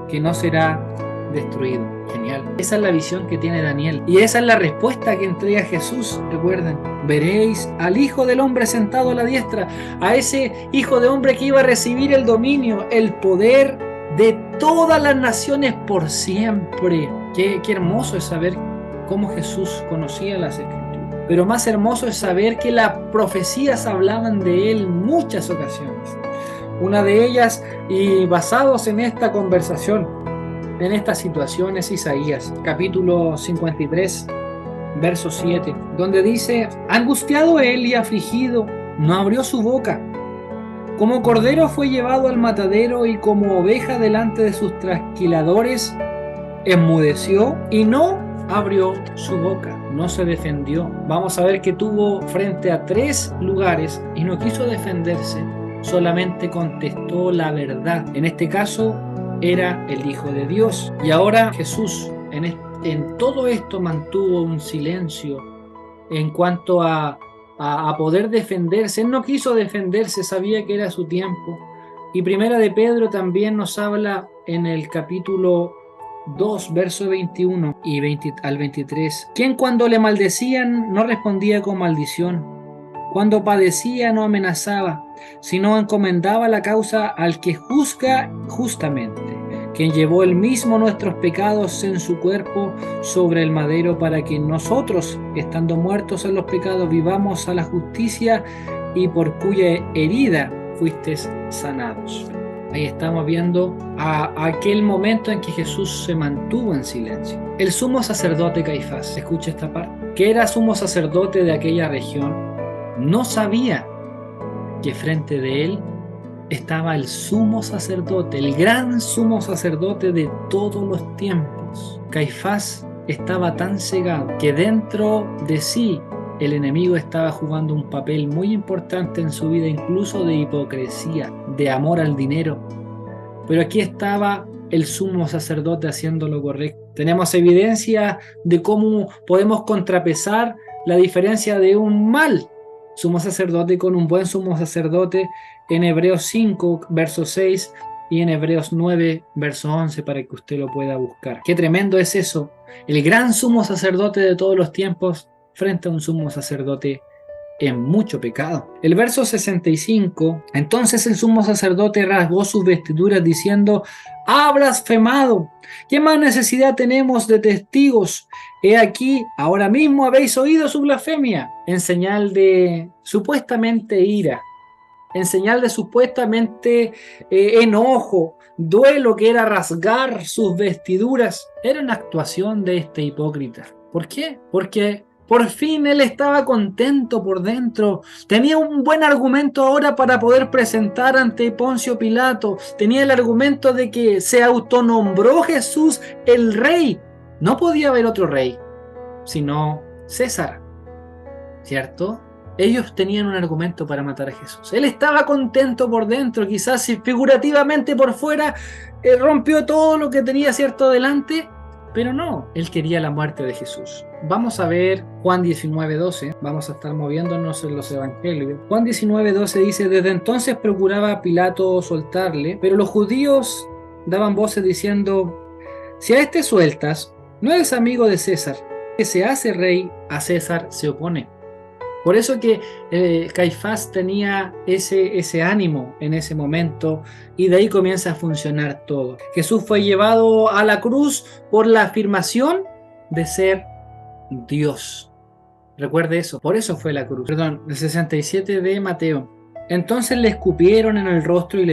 S1: que no será destruido. Genial. Esa es la visión que tiene Daniel, y esa es la respuesta que entrega Jesús. Recuerden: veréis al Hijo del Hombre sentado a la diestra, a ese Hijo de Hombre que iba a recibir el dominio, el poder de todas las naciones por siempre. Qué hermoso es saber cómo Jesús conocía las Escrituras. Pero más hermoso es saber que las profecías hablaban de él en muchas ocasiones. Una de ellas, y basados en esta conversación, en esta situación, es Isaías, capítulo 53, verso 7, donde dice: angustiado él y afligido, no abrió su boca. Como cordero fue llevado al matadero, y como oveja delante de sus trasquiladores, enmudeció y no abrió su boca, no se defendió. Vamos a ver que tuvo frente a 3 lugares y no quiso defenderse, solamente contestó la verdad. En este caso era el Hijo de Dios. Y ahora Jesús en todo esto mantuvo un silencio en cuanto a poder defenderse. Él no quiso defenderse, sabía que era su tiempo. Y Primera de Pedro también nos habla en el capítulo 2, verso 21 y 20 al 23. Quien cuando le maldecían no respondía con maldición, cuando padecía no amenazaba, sino encomendaba la causa al que juzga justamente, quien llevó él mismo nuestros pecados en su cuerpo sobre el madero, para que nosotros, estando muertos en los pecados, vivamos a la justicia, y por cuya herida fuisteis sanados. Ahí estamos viendo a aquel momento en que Jesús se mantuvo en silencio. El sumo sacerdote Caifás, escucha esta parte, que era sumo sacerdote de aquella región, no sabía que frente de él estaba el sumo sacerdote, el gran sumo sacerdote de todos los tiempos. Caifás estaba tan cegado que dentro de sí el enemigo estaba jugando un papel muy importante en su vida, incluso de hipocresía, de amor al dinero. Pero aquí estaba el sumo sacerdote haciendo lo correcto. Tenemos evidencia de cómo podemos contrapesar la diferencia de un mal sumo sacerdote con un buen sumo sacerdote en Hebreos 5, verso 6 y en Hebreos 9, verso 11, para que usted lo pueda buscar. Qué tremendo es eso, el gran sumo sacerdote de todos los tiempos frente a un sumo sacerdote en mucho pecado. El verso 65, entonces el sumo sacerdote rasgó sus vestiduras diciendo: ha blasfemado, ¿qué más necesidad tenemos de testigos? He aquí, ahora mismo habéis oído su blasfemia. En señal de supuestamente ira, en señal de supuestamente enojo, duelo, que era rasgar sus vestiduras, era una actuación de este hipócrita. ¿Por qué? Porque por fin él estaba contento por dentro. Tenía un buen argumento ahora para poder presentar ante Poncio Pilato. Tenía el argumento de que se autonombró Jesús el rey. No podía haber otro rey, sino César, ¿cierto? Ellos tenían un argumento para matar a Jesús. Él estaba contento por dentro, quizás figurativamente por fuera, rompió todo lo que tenía, ¿cierto?, delante. Pero no, él quería la muerte de Jesús. Vamos a ver Juan 19:12, vamos a estar moviéndonos en los evangelios. Juan 19:12 dice: desde entonces procuraba Pilato soltarle, pero los judíos daban voces diciendo: si a este sueltas, no eres amigo de César. Que se hace rey, a César se opone. Por eso que Caifás tenía ese ánimo en ese momento, y de ahí comienza a funcionar todo. Jesús fue llevado a la cruz por la afirmación de ser Dios. Recuerde eso, por eso fue la cruz. Perdón, el 67 de Mateo. Entonces le escupieron en el rostro y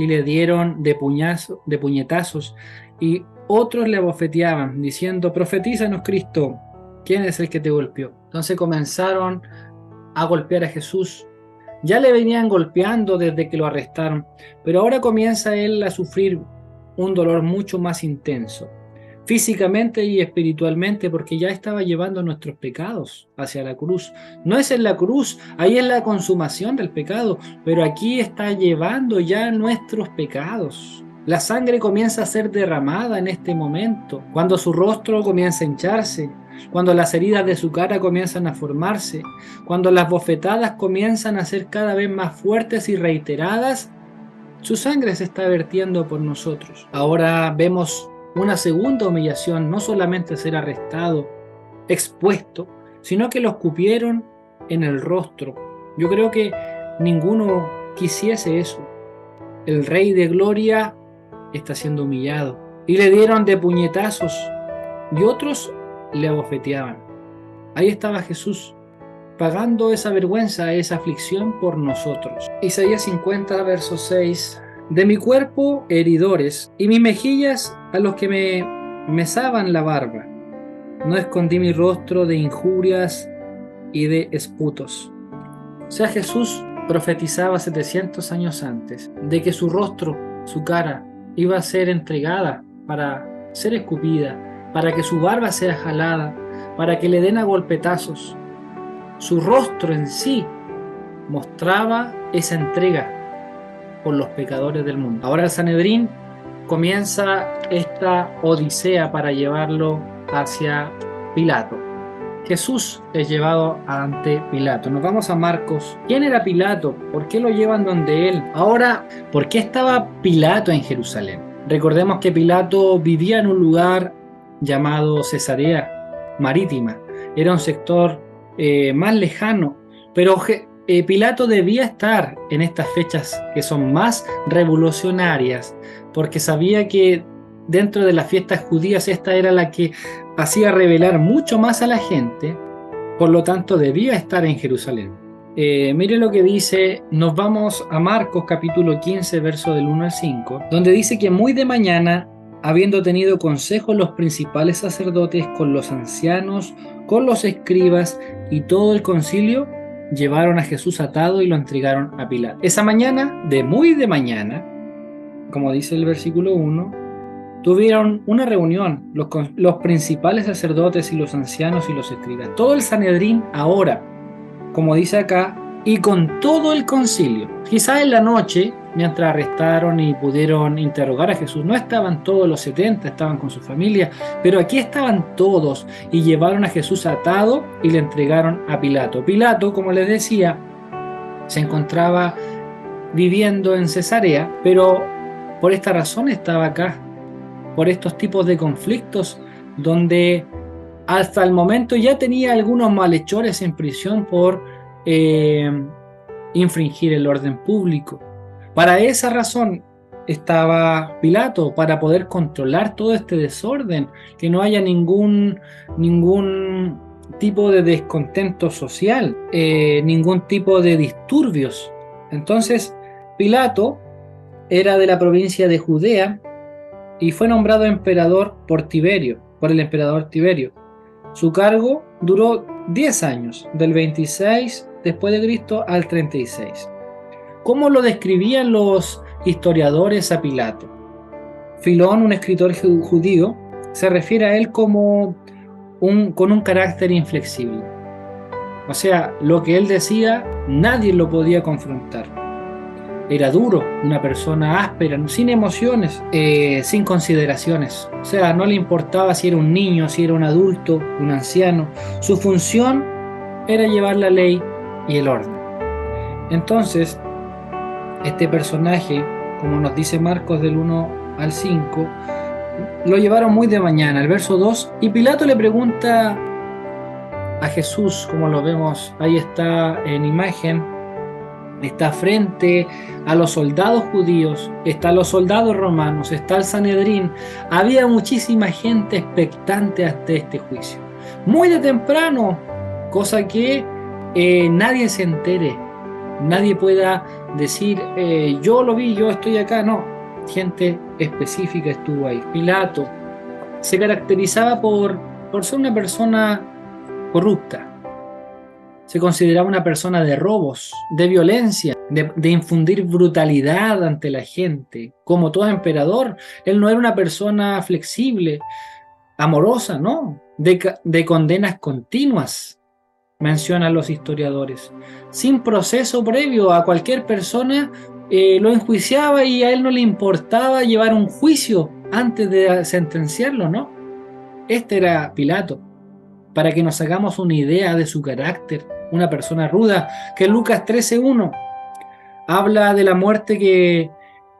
S1: le dieron de puñetazos, y otros le abofeteaban, diciendo: profetízanos, Cristo, ¿quién es el que te golpeó? Entonces comenzaron a golpear a Jesús. Ya le venían golpeando desde que lo arrestaron, pero ahora comienza él a sufrir un dolor mucho más intenso, físicamente y espiritualmente, porque ya estaba llevando nuestros pecados hacia la cruz. No es en la cruz, ahí es la consumación del pecado, pero aquí está llevando ya nuestros pecados. La sangre comienza a ser derramada en este momento, cuando su rostro comienza a hincharse, cuando las heridas de su cara comienzan a formarse, cuando las bofetadas comienzan a ser cada vez más fuertes y reiteradas. Su sangre se está vertiendo por nosotros. Ahora vemos una segunda humillación, no solamente ser arrestado, expuesto, sino que lo escupieron en el rostro. Yo creo que ninguno quisiese eso. El Rey de Gloria está siendo humillado. Y le dieron de puñetazos y otros le abofeteaban. Ahí estaba Jesús, pagando esa vergüenza, esa aflicción por nosotros. Isaías 50, verso 6. De mi cuerpo heridores, y mis mejillas a los que me mesaban la barba. No escondí mi rostro de injurias y de esputos. O sea, Jesús profetizaba 700 años antes de que su rostro, su cara, iba a ser entregada para ser escupida, para que su barba sea jalada, para que le den a golpetazos. Su rostro en sí mostraba esa entrega por los pecadores del mundo. Ahora el Sanedrín comienza esta odisea para llevarlo hacia Pilato. Jesús es llevado ante Pilato. Nos vamos a Marcos. ¿Quién era Pilato? ¿Por qué lo llevan donde él? Ahora, ¿por qué estaba Pilato en Jerusalén? Recordemos que Pilato vivía en un lugar llamado Cesarea Marítima. Era un sector más lejano, pero Pilato debía estar en estas fechas que son más revolucionarias, porque sabía que dentro de las fiestas judías esta era la que hacía revelar mucho más a la gente, por lo tanto debía estar en Jerusalén. Mire lo que dice, nos vamos a Marcos capítulo 15, verso del 1 al 5, donde dice que muy de mañana, habiendo tenido consejo los principales sacerdotes con los ancianos, con los escribas y todo el concilio, llevaron a Jesús atado y lo entregaron a Pilato. Esa mañana, de muy de mañana, como dice el versículo 1, tuvieron una reunión los principales sacerdotes y los ancianos y los escribas. Todo el Sanedrín ahora, como dice acá, y con todo el concilio. Quizá en la noche, mientras arrestaron y pudieron interrogar a Jesús, no estaban todos los 70, estaban con su familia, pero aquí estaban todos y llevaron a Jesús atado y le entregaron a Pilato. Pilato, como les decía, se encontraba viviendo en Cesarea, pero por esta razón estaba acá, por estos tipos de conflictos donde hasta el momento ya tenía algunos malhechores en prisión por infringir el orden público. Para esa razón estaba Pilato, para poder controlar todo este desorden, que no haya ningún tipo de descontento social, ningún tipo de disturbios. Entonces, Pilato era de la provincia de Judea y fue nombrado emperador por el emperador Tiberio. Su cargo duró 10 años, del 26 después de Cristo al 36. ¿Cómo lo describían los historiadores a Pilato? Filón, un escritor judío, se refiere a él como con un carácter inflexible. O sea, lo que él decía, nadie lo podía confrontar. Era duro, una persona áspera, sin emociones, sin consideraciones. O sea, no le importaba si era un niño, si era un adulto, un anciano. Su función era llevar la ley y el orden. Entonces, este personaje, como nos dice Marcos del 1 al 5, lo llevaron muy de mañana. El verso 2, y Pilato le pregunta a Jesús, como lo vemos, ahí está en imagen, está frente a los soldados judíos, está los soldados romanos, está el Sanedrín. Había muchísima gente expectante hasta este juicio. Muy de temprano, cosa que nadie se entere, nadie pueda decir, yo lo vi, yo estoy acá. No, gente específica estuvo ahí. Pilato se caracterizaba por ser una persona corrupta. Se consideraba una persona de robos, de violencia, de infundir brutalidad ante la gente. Como todo emperador, él no era una persona flexible, amorosa, no, de condenas continuas, mencionan los historiadores. Sin proceso previo, a cualquier persona lo enjuiciaba y a él no le importaba llevar un juicio antes de sentenciarlo, ¿no? Este era Pilato, para que nos hagamos una idea de su carácter. Una persona ruda, que Lucas 13:1 habla de la muerte que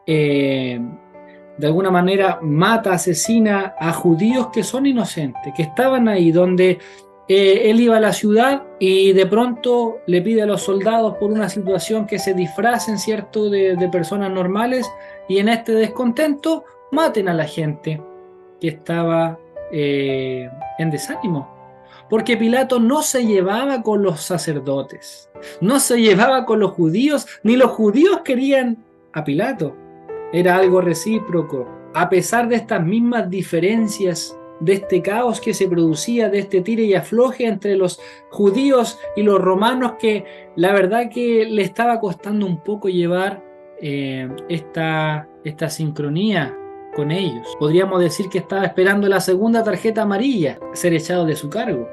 S1: de alguna manera mata, asesina a judíos que son inocentes, que estaban ahí, donde él iba a la ciudad y de pronto le pide a los soldados por una situación que se disfracen, ¿cierto?, de personas normales, y en este descontento maten a la gente que estaba en desánimo. Porque Pilato no se llevaba con los sacerdotes, no se llevaba con los judíos, ni los judíos querían a Pilato. Era algo recíproco. A pesar de estas mismas diferencias, de este caos que se producía, de este tire y afloje entre los judíos y los romanos, que la verdad que le estaba costando un poco llevar esta sincronía con ellos. Podríamos decir que estaba esperando la segunda tarjeta amarilla, ser echado de su cargo.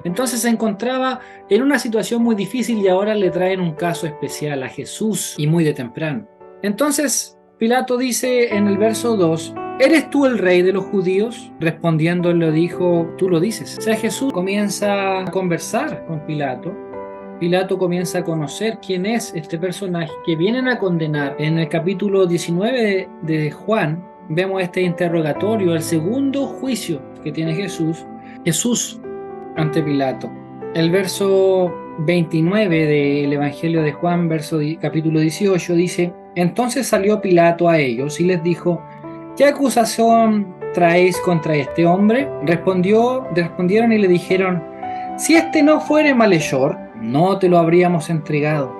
S1: Entonces se encontraba en una situación muy difícil y ahora le traen un caso especial a Jesús, y muy de temprano. Entonces Pilato dice en el verso 2: ¿eres tú el rey de los judíos? Respondiendo él le dijo: tú lo dices. O sea, Jesús comienza a conversar con Pilato. Pilato comienza a conocer quién es este personaje que vienen a condenar. En el capítulo 19 de Juan vemos este interrogatorio, el segundo juicio que tiene Jesús ante Pilato. El verso 29 del Evangelio de Juan, capítulo 18, dice: entonces salió Pilato a ellos y les dijo: ¿qué acusación traéis contra este hombre? Respondieron y le dijeron: si este no fuere malhechor, no te lo habríamos entregado.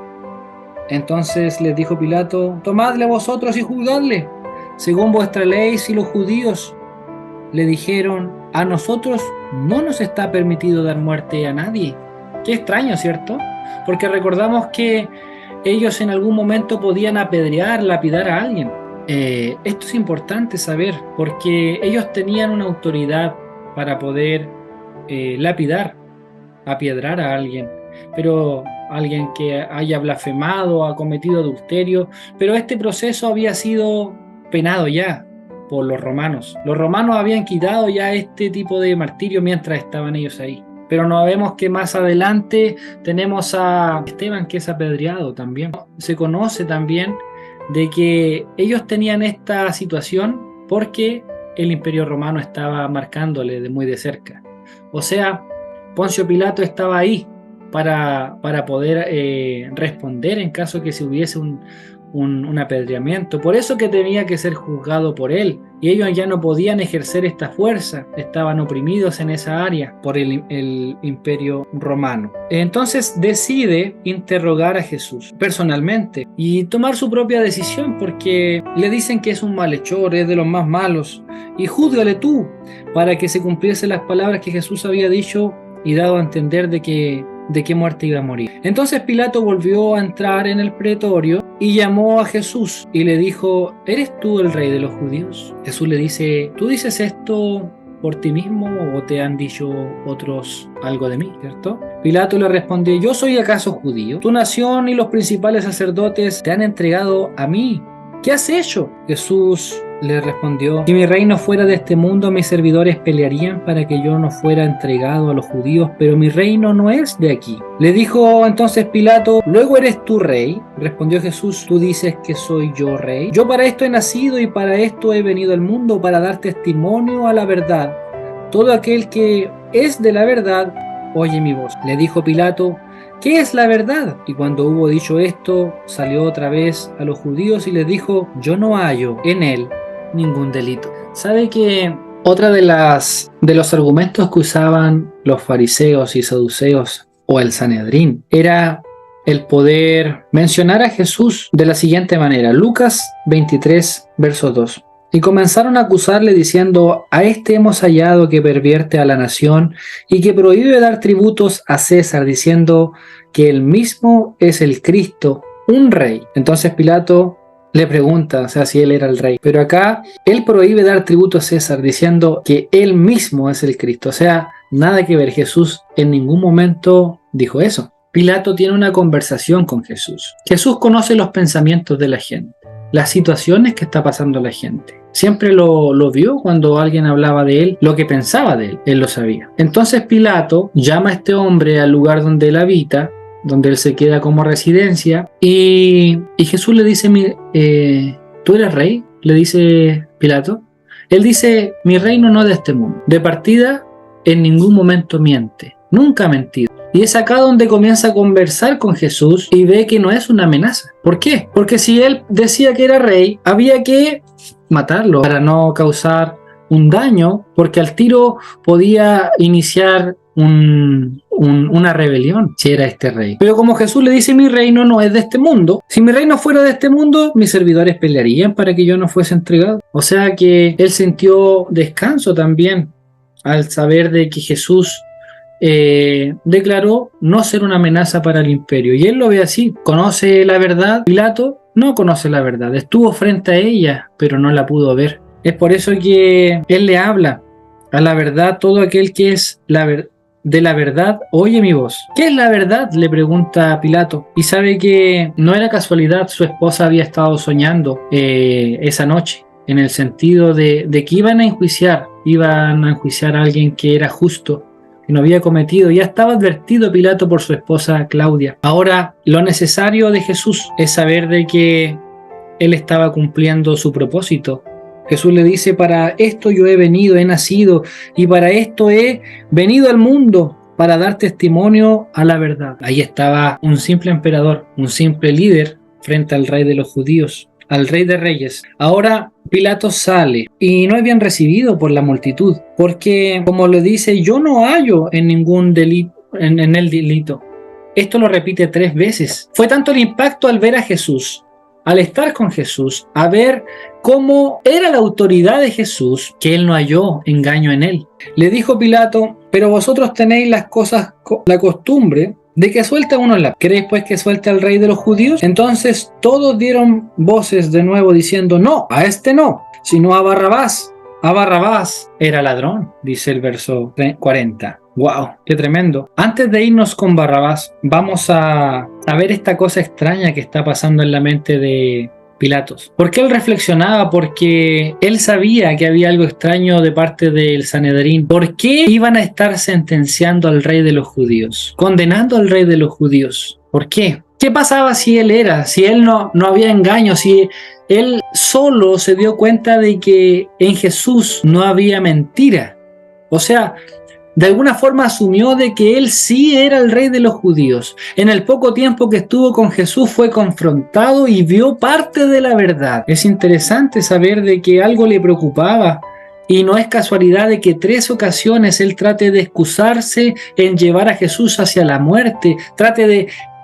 S1: Entonces les dijo Pilato: tomadle vosotros y juzgadle, según vuestra ley. Si los judíos le dijeron: a nosotros no nos está permitido dar muerte a nadie. Qué extraño, ¿cierto? Porque recordamos que ellos en algún momento podían apedrear, lapidar a alguien. Esto es importante saber, porque ellos tenían una autoridad para poder lapidar, apiedrar a alguien, pero alguien que haya blasfemado, ha cometido adulterio, pero este proceso había sido penado ya por los romanos. Los romanos habían quitado ya este tipo de martirio mientras estaban ellos ahí. Pero no vemos que más adelante tenemos a Esteban, que es apedreado también. Se conoce también de que ellos tenían esta situación porque el Imperio Romano estaba marcándole de muy de cerca. O sea, Poncio Pilato estaba ahí para poder responder en caso que se hubiese un apedreamiento. Por eso que tenía que ser juzgado por él, y ellos ya no podían ejercer esta fuerza, estaban oprimidos en esa área por el Imperio Romano. Entonces decide interrogar a Jesús personalmente y tomar su propia decisión, porque le dicen que es un malhechor, es de los más malos, y júzgale tú, para que se cumpliesen las palabras que Jesús había dicho y dado a entender de qué muerte iba a morir. Entonces Pilato volvió a entrar en el pretorio y llamó a Jesús y le dijo: ¿eres tú el rey de los judíos? Jesús le dice: ¿tú dices esto por ti mismo o te han dicho otros algo de mí? ¿Cierto? Pilato le respondió: ¿yo soy acaso judío? Tu nación y los principales sacerdotes te han entregado a mí. ¿Qué has hecho? Jesús le respondió: si mi reino fuera de este mundo, mis servidores pelearían para que yo no fuera entregado a los judíos, pero mi reino no es de aquí. Le dijo entonces Pilato: ¿luego eres tú rey? Respondió Jesús: ¿tú dices que soy yo rey? Yo para esto he nacido y para esto he venido al mundo, para dar testimonio a la verdad. Todo aquel que es de la verdad, oye mi voz. Le dijo Pilato: ¿qué es la verdad? Y cuando hubo dicho esto, salió otra vez a los judíos y les dijo: yo no hallo en él ningún delito. ¿Sabe que otra de los argumentos que usaban los fariseos y saduceos o el Sanedrín era el poder mencionar a Jesús de la siguiente manera? Lucas 23, verso 2. Y comenzaron a acusarle diciendo: a este hemos hallado que pervierte a la nación y que prohíbe dar tributos a César, diciendo que él mismo es el Cristo, un rey. Entonces Pilato le pregunta, o sea, si él era el rey. Pero acá él prohíbe dar tributo a César, diciendo que él mismo es el Cristo. O sea, nada que ver. Jesús en ningún momento dijo eso. Pilato tiene una conversación con Jesús. Jesús conoce los pensamientos de la gente, las situaciones que está pasando la gente. Siempre lo vio cuando alguien hablaba de él, lo que pensaba de él lo sabía. Entonces Pilato llama a este hombre al lugar donde él habita, donde él se queda como residencia, y Jesús le dice: ¿tú eres rey? Le dice Pilato. Él dice: mi reino no es de este mundo. De partida, en ningún momento miente, nunca ha mentido. Y es acá donde comienza a conversar con Jesús y ve que no es una amenaza. ¿Por qué? Porque si él decía que era rey, había que matarlo, para no causar un daño, porque al tiro podía iniciar una rebelión si era este rey. Pero como Jesús le dice, mi reino no es de este mundo, si mi reino fuera de este mundo, mis servidores pelearían para que yo no fuese entregado. O sea que él sintió descanso también al saber de que Jesús declaró no ser una amenaza para el imperio. Y él lo ve así. ¿Conoce la verdad? Pilato no conoce la verdad. Estuvo frente a ella, pero no la pudo ver. Es por eso que él le habla a la verdad. Todo aquel que es de la verdad, oye mi voz. ¿Qué es la verdad?, le pregunta Pilato. Y sabe que no era casualidad, su esposa había estado soñando esa noche, en el sentido de que iban a enjuiciar a alguien que era justo, que no había cometido. Ya estaba advertido Pilato por su esposa Claudia. Ahora, lo necesario de Jesús es saber de que él estaba cumpliendo su propósito. Jesús le dice, para esto yo he venido, he nacido, y para esto he venido al mundo, para dar testimonio a la verdad. Ahí estaba un simple emperador, un simple líder frente al rey de los judíos, al rey de reyes. Ahora Pilato sale y no es bien recibido por la multitud, porque como le dice, yo no hallo en ningún delito, en el delito. Esto lo repite 3 veces. Fue tanto el impacto al ver a Jesús, al estar con Jesús, a ver cómo era la autoridad de Jesús, que él no halló engaño en él. Le dijo Pilato, pero vosotros tenéis la costumbre de que suelta uno la. ¿Queréis pues que suelte al rey de los judíos? Entonces todos dieron voces de nuevo diciendo, no, a este no, sino a Barrabás. A Barrabás era ladrón, dice el verso 40. ¡Wow! ¡Qué tremendo! Antes de irnos con Barrabás, vamos a ver esta cosa extraña que está pasando en la mente de Pilatos. ¿Por qué él reflexionaba? Porque él sabía que había algo extraño de parte del Sanedrín. ¿Por qué iban a estar sentenciando al rey de los judíos? Condenando al rey de los judíos. ¿Por qué? ¿Qué pasaba si él no había engaño, si él solo se dio cuenta de que en Jesús no había mentira? O sea, de alguna forma asumió de que él sí era el rey de los judíos. En el poco tiempo que estuvo con Jesús fue confrontado y vio parte de la verdad. Es interesante saber de que algo le preocupaba. Y no es casualidad de que 3 ocasiones él trate de excusarse en llevar a Jesús hacia la muerte.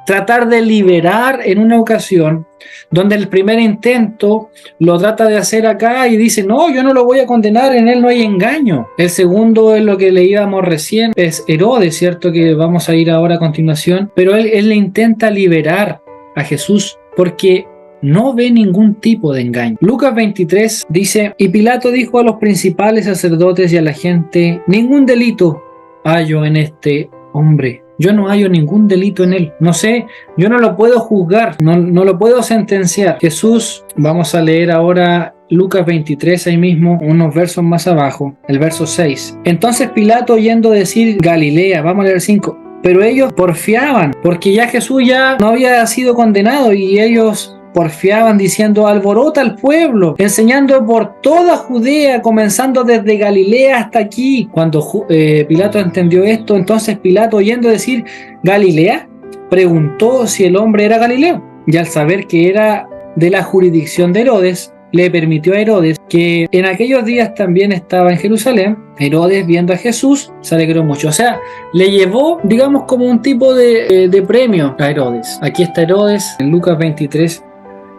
S1: Tratar de liberar en una ocasión, donde el primer intento lo trata de hacer acá y dice, no, yo no lo voy a condenar, en él no hay engaño. El segundo es lo que leíamos recién, es Herodes, ¿cierto? Que vamos a ir ahora a continuación, pero él le intenta liberar a Jesús porque no ve ningún tipo de engaño. Lucas 23 dice, y Pilato dijo a los principales sacerdotes y a la gente, ningún delito hallo en este hombre. Yo no hallo ningún delito en él. No sé, yo no lo puedo juzgar, no lo puedo sentenciar. Jesús, vamos a leer ahora Lucas 23, ahí mismo, unos versos más abajo, el verso 6. Entonces Pilato, oyendo decir Galilea, vamos a leer 5, pero ellos porfiaban, porque ya Jesús ya no había sido condenado y ellos porfiaban diciendo, alborota al pueblo, enseñando por toda Judea, comenzando desde Galilea hasta aquí. Cuando Pilato entendió esto, entonces Pilato, oyendo decir Galilea, preguntó si el hombre era Galileo, y al saber que era de la jurisdicción de Herodes, le permitió a Herodes, que en aquellos días también estaba en Jerusalén. Herodes, viendo a Jesús, se alegró mucho. O sea, le llevó, digamos, como un tipo de premio a Herodes. Aquí está Herodes en Lucas 23,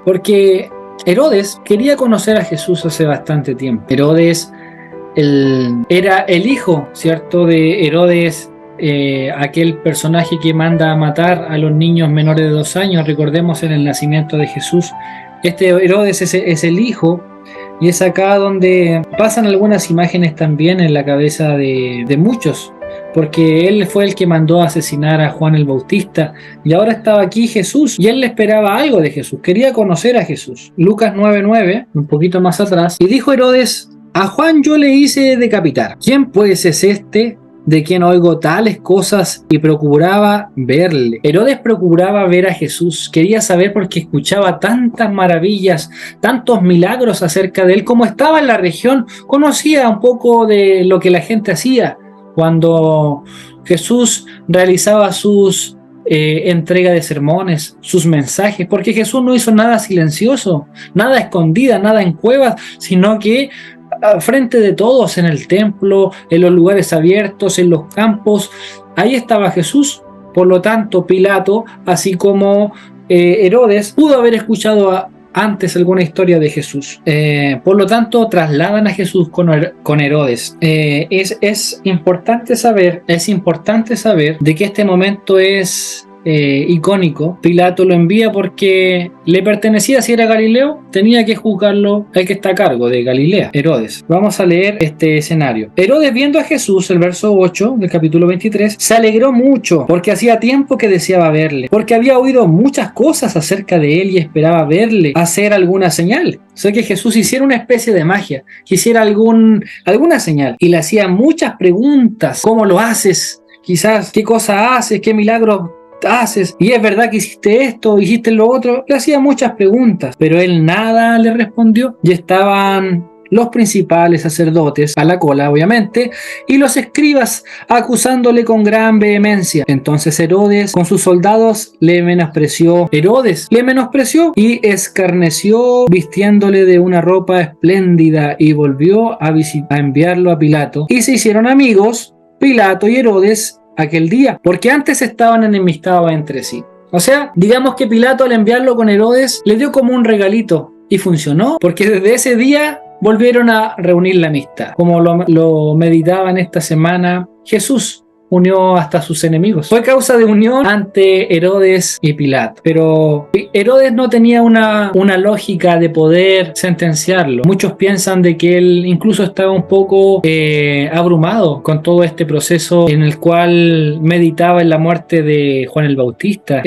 S1: porque Herodes quería conocer a Jesús hace bastante tiempo. Herodes era el hijo, ¿cierto?, de Herodes, aquel personaje que manda a matar a los niños menores de 2 años. Recordemos en el nacimiento de Jesús. Este Herodes es el hijo, y es acá donde pasan algunas imágenes también en la cabeza de muchos, porque él fue el que mandó a asesinar a Juan el Bautista, y ahora estaba aquí Jesús, y él le esperaba algo de Jesús, quería conocer a Jesús. Lucas 9:9, un poquito más atrás, y dijo Herodes, a Juan yo le hice decapitar. ¿Quién pues es este de quien oigo tales cosas? Y procuraba verle. Herodes procuraba ver a Jesús, quería saber porque escuchaba tantas maravillas, tantos milagros acerca de él. Como estaba en la región, conocía un poco de lo que la gente hacía cuando Jesús realizaba sus entrega de sermones, sus mensajes, porque Jesús no hizo nada silencioso, nada escondida, nada en cuevas, sino que al frente de todos, en el templo, en los lugares abiertos, en los campos, ahí estaba Jesús. Por lo tanto, Pilato, así como Herodes, pudo haber escuchado antes alguna historia de Jesús. Por lo tanto, trasladan a Jesús con Herodes. Es importante saber de que este momento es icónico. Pilato lo envía porque le pertenecía, si era Galileo, tenía que juzgarlo el que está a cargo de Galilea, Herodes. Vamos a leer este escenario. Herodes, viendo a Jesús, el verso 8 del capítulo 23, se alegró mucho porque hacía tiempo que deseaba verle, porque había oído muchas cosas acerca de él y esperaba verle hacer alguna señal. O sea, que Jesús hiciera una especie de magia, que hiciera alguna señal, y le hacía muchas preguntas. ¿Cómo lo haces? Quizás, ¿qué cosa haces? ¿Qué milagros haces? Y es verdad que hiciste esto, hiciste lo otro. Le hacía muchas preguntas, pero él nada le respondió. Y estaban los principales sacerdotes a la cola, obviamente, y los escribas acusándole con gran vehemencia. Entonces Herodes con sus soldados le menospreció y escarneció vistiéndole de una ropa espléndida, y volvió a enviarlo a Pilato, y se hicieron amigos Pilato y Herodes aquel día, porque antes estaban enemistados entre sí. O sea, digamos que Pilato, al enviarlo con Herodes, le dio como un regalito, y funcionó, porque desde ese día volvieron a reunir la amistad. Como lo meditaba en esta semana, Jesús unió hasta sus enemigos. Fue causa de unión ante Herodes y Pilato. Pero Herodes no tenía una lógica de poder sentenciarlo. Muchos piensan de que él incluso estaba un poco abrumado con todo este proceso en el cual meditaba en la muerte de Juan el Bautista.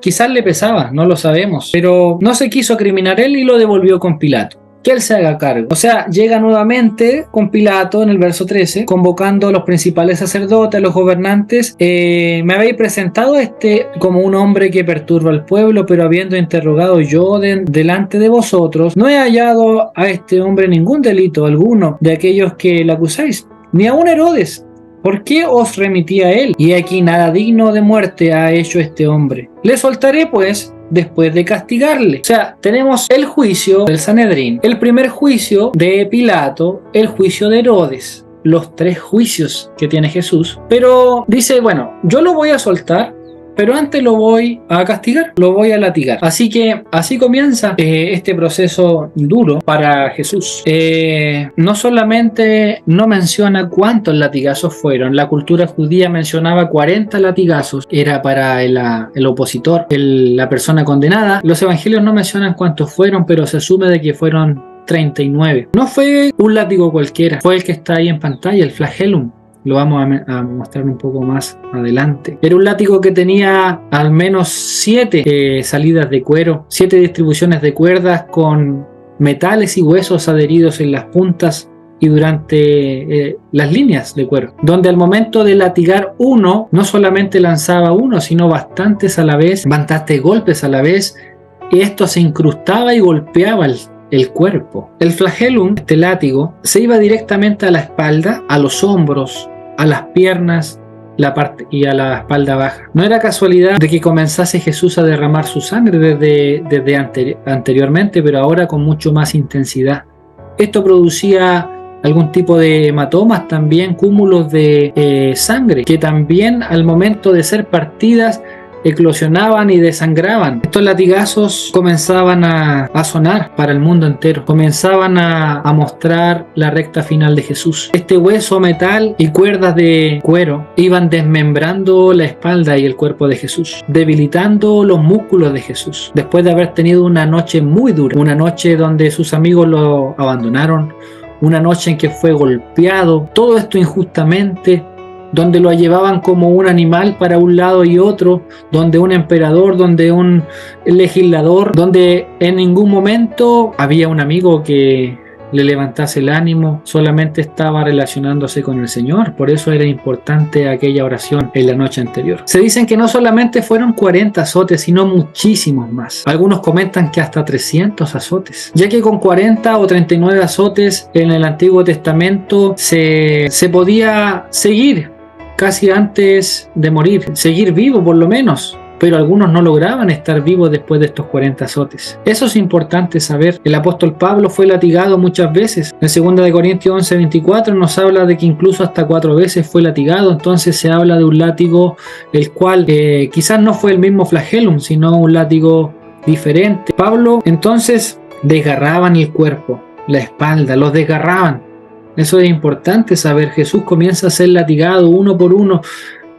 S1: Quizás le pesaba, no lo sabemos, pero no se quiso acriminar él y lo devolvió con Pilato. Que él se haga cargo. O sea, llega nuevamente con Pilato en el verso 13, convocando a los principales sacerdotes, a los gobernantes. Me habéis presentado como un hombre que perturba al pueblo, pero habiendo interrogado yo delante de vosotros, no he hallado a este hombre ningún delito alguno de aquellos que le acusáis, ni aun Herodes. ¿Por qué os remití a él? Y aquí nada digno de muerte ha hecho este hombre. Le soltaré pues después de castigarle. O sea, tenemos el juicio del Sanedrín, el primer juicio de Pilato, el juicio de Herodes, los tres juicios que tiene Jesús. Pero dice, bueno, yo lo voy a soltar, pero antes lo voy a castigar, lo voy a latigar. Así que así comienza este proceso duro para Jesús. No solamente no menciona cuántos latigazos fueron. La cultura judía mencionaba 40 latigazos. Era para el opositor, la persona condenada. Los evangelios no mencionan cuántos fueron, pero se asume de que fueron 39. No fue un látigo cualquiera, fue el que está ahí en pantalla, el flagellum. Lo vamos a mostrar un poco más adelante. Era un látigo que tenía al menos 7 salidas de cuero, 7 distribuciones de cuerdas con metales y huesos adheridos en las puntas y durante las líneas de cuero, donde al momento de latigar uno, no solamente lanzaba uno, sino bastantes golpes a la vez, y esto se incrustaba y golpeaba el cuerpo. El flagellum, este látigo, se iba directamente a la espalda, a los hombros, a las piernas y a la espalda baja. No era casualidad de que comenzase Jesús a derramar su sangre desde anteriormente, pero ahora con mucho más intensidad. Esto producía algún tipo de hematomas, también cúmulos de sangre, que también al momento de ser partidas eclosionaban y desangraban. Estos latigazos comenzaban a sonar para el mundo entero, comenzaban a mostrar la recta final de Jesús. Este hueso, metal y cuerdas de cuero iban desmembrando la espalda y el cuerpo de Jesús, debilitando los músculos de Jesús, después de haber tenido una noche muy dura, una noche donde sus amigos lo abandonaron, una noche en que fue golpeado, todo esto injustamente, donde lo llevaban como un animal para un lado y otro, donde un emperador, donde un legislador, donde en ningún momento había un amigo que le levantase el ánimo, solamente estaba relacionándose con el Señor. Por eso era importante aquella oración en la noche anterior. Se dicen que no solamente fueron 40 azotes, sino muchísimos más. Algunos comentan que hasta 300 azotes, ya que con 40 o 39 azotes en el Antiguo Testamento se podía seguir casi antes de morir, seguir vivo por lo menos. Pero algunos no lograban estar vivos después de estos 40 azotes. Eso es importante saber. El apóstol Pablo fue latigado muchas veces. En 2 Corintios 11:24 nos habla de que incluso hasta 4 veces fue latigado. Entonces se habla de un látigo el cual quizás no fue el mismo flagellum, sino un látigo diferente. Pablo entonces desgarraban el cuerpo, la espalda, los desgarraban. Eso es importante saber. Jesús comienza a ser latigado uno por uno.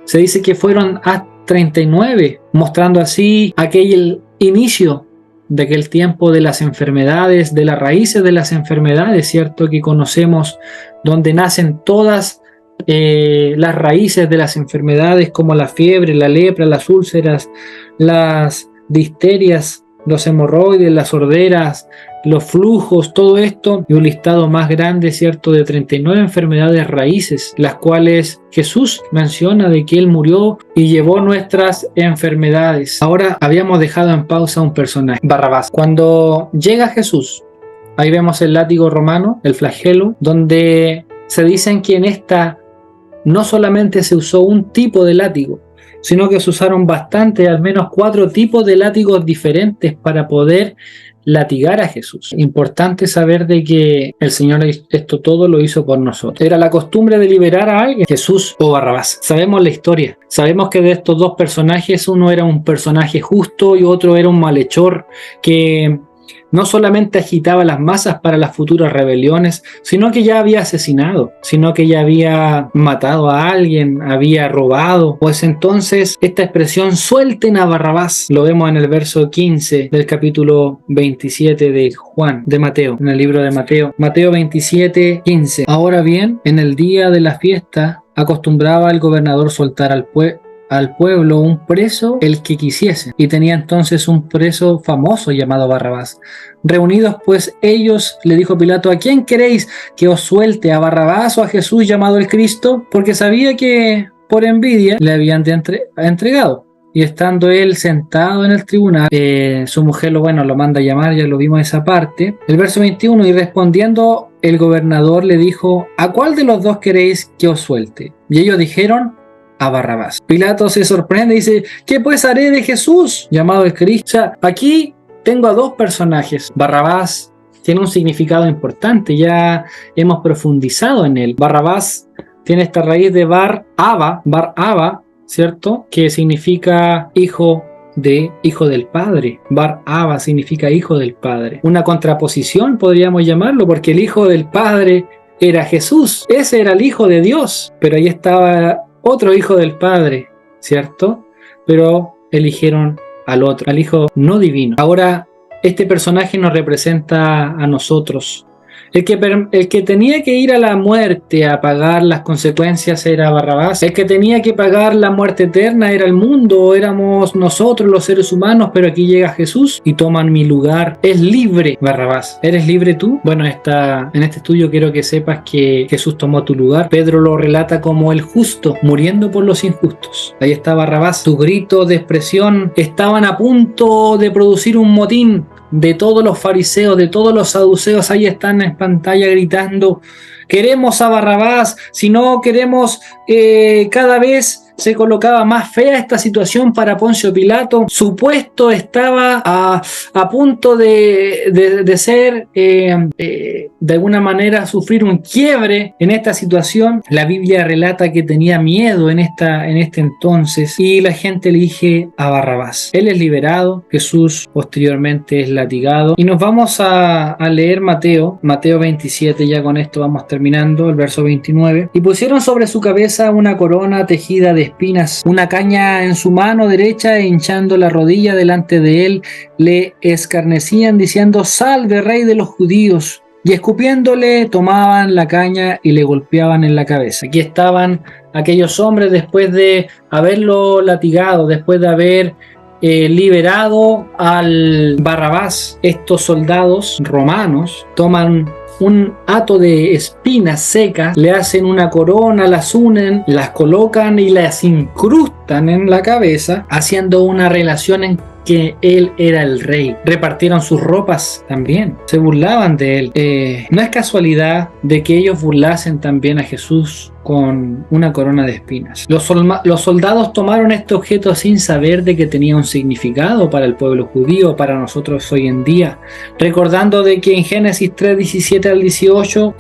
S1: Se dice que fueron hasta 39, mostrando así aquel inicio de aquel tiempo de las enfermedades, de las raíces de las enfermedades, ¿cierto? Que conocemos, donde nacen todas las raíces de las enfermedades, como la fiebre, la lepra, las úlceras, las difterias, los hemorroides, las sorderas, los flujos, todo esto, y un listado más grande, ¿cierto?, de 39 enfermedades raíces, las cuales Jesús menciona de que Él murió y llevó nuestras enfermedades. Ahora habíamos dejado en pausa un personaje, Barrabás. Cuando llega Jesús, ahí vemos el látigo romano, el flagelo, donde se dicen que en esta no solamente se usó un tipo de látigo, sino que se usaron bastante, al menos 4 tipos de látigos diferentes para poder latigar a Jesús. Importante saber de que el Señor esto todo lo hizo por nosotros. Era la costumbre de liberar a alguien, Jesús o Barrabás. Sabemos la historia. Sabemos que de estos dos personajes, uno era un personaje justo y otro era un malhechor que no solamente agitaba las masas para las futuras rebeliones, sino que ya había asesinado, sino que ya había matado a alguien, había robado. Pues entonces esta expresión suelten a Barrabás lo vemos en el verso 15 del capítulo 27 de Juan, de Mateo, en el libro de Mateo. Mateo 27, 15. Ahora bien, en el día de la fiesta acostumbraba el gobernador soltar al pueblo un preso el que quisiese, y tenía entonces un preso famoso llamado Barrabás. Reunidos pues ellos, le dijo Pilato: ¿a quién queréis que os suelte, a Barrabás o a Jesús llamado el Cristo? Porque sabía que por envidia le habían entregado. Y estando él sentado en el tribunal, su mujer lo manda a llamar, ya lo vimos esa parte. El verso 21, y respondiendo el gobernador le dijo: ¿a cuál de los dos queréis que os suelte? Y ellos dijeron: a Barrabás. Pilato se sorprende y dice: ¿qué pues haré de Jesús llamado el Cristo? O sea, aquí tengo a dos personajes. Barrabás tiene un significado importante, ya hemos profundizado en él. Barrabás tiene esta raíz de Bar Abba, ¿cierto? Que significa hijo del Padre. Bar Abba significa hijo del Padre. Una contraposición podríamos llamarlo, porque el hijo del Padre era Jesús. Ese era el hijo de Dios, pero ahí estaba otro hijo del Padre, ¿cierto? Pero eligieron al otro, al hijo no divino. Ahora, este personaje nos representa a nosotros. El que tenía que ir a la muerte a pagar las consecuencias era Barrabás. El que tenía que pagar la muerte eterna era el mundo, éramos nosotros los seres humanos, pero aquí llega Jesús y toman mi lugar. Es libre Barrabás. ¿Eres libre tú? Bueno, en este estudio quiero que sepas que Jesús tomó tu lugar. Pedro lo relata como el justo, muriendo por los injustos. Ahí está Barrabás. Su grito de expresión, estaban a punto de producir un motín de todos los fariseos, de todos los saduceos. Ahí están en pantalla gritando: queremos a Barrabás, si no queremos. Cada vez se colocaba más fea esta situación para Poncio Pilato. Su puesto estaba a punto de ser, de alguna manera, sufrir un quiebre en esta situación. La Biblia relata que tenía miedo en este entonces, y la gente elige a Barrabás. Él es liberado, Jesús posteriormente es latigado, y nos vamos a leer Mateo 27, ya con esto vamos terminando, el verso 29. Y pusieron sobre su cabeza una corona tejida de espinas, una caña en su mano derecha, e hinchando la rodilla delante de él, le escarnecían diciendo: salve, rey de los judíos. Y escupiéndole tomaban la caña y le golpeaban en la cabeza. Aquí estaban aquellos hombres después de haberlo latigado, después de haber liberado al Barrabás. Estos soldados romanos toman un hato de espinas secas, le hacen una corona, las unen, las colocan y las incrustan en la cabeza, haciendo una relación que él era el rey. Repartieron sus ropas también, se burlaban de él. No es casualidad de que ellos burlasen también a Jesús con una corona de espinas. Los soldados tomaron este objeto sin saber de que tenía un significado para el pueblo judío, para nosotros hoy en día, recordando de que en Génesis 3, 17 al 18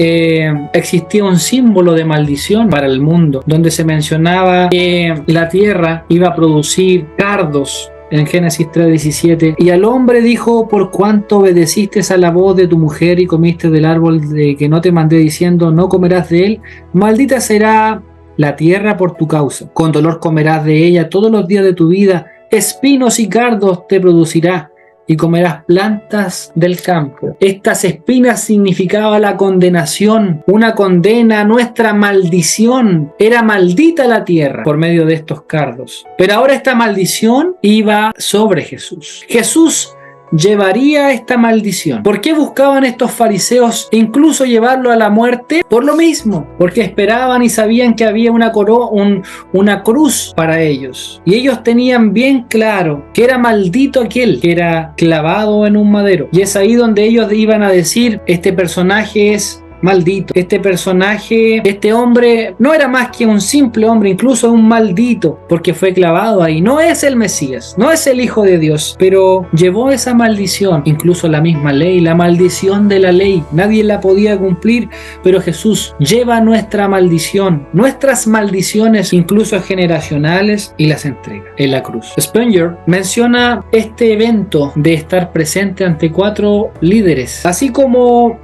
S1: existía un símbolo de maldición para el mundo, donde se mencionaba que la tierra iba a producir cardos. En Génesis 3:17, y al hombre dijo: por cuanto obedeciste a la voz de tu mujer y comiste del árbol de que no te mandé diciendo, no comerás de él, maldita será la tierra por tu causa. Con dolor comerás de ella todos los días de tu vida, espinos y cardos te producirá, y comerás plantas del campo. Estas espinas significaban la condenación, una condena, nuestra maldición. Era maldita la tierra por medio de estos cardos. Pero ahora esta maldición iba sobre Jesús. Jesús llevaría esta maldición. ¿Por qué buscaban estos fariseos incluso llevarlo a la muerte? Por lo mismo, porque esperaban y sabían que había una cruz para ellos. Y ellos tenían bien claro que era maldito aquel que era clavado en un madero. Y es ahí donde ellos iban a decir: este personaje es maldito. Este personaje, este hombre, no era más que un simple hombre, incluso un maldito, porque fue clavado ahí. No es el Mesías, no es el Hijo de Dios, pero llevó esa maldición, incluso la misma ley, la maldición de la ley. Nadie la podía cumplir, pero Jesús lleva nuestra maldición, nuestras maldiciones, incluso generacionales, y las entrega en la cruz. Spurgeon menciona este evento de estar presente ante 4 líderes, así como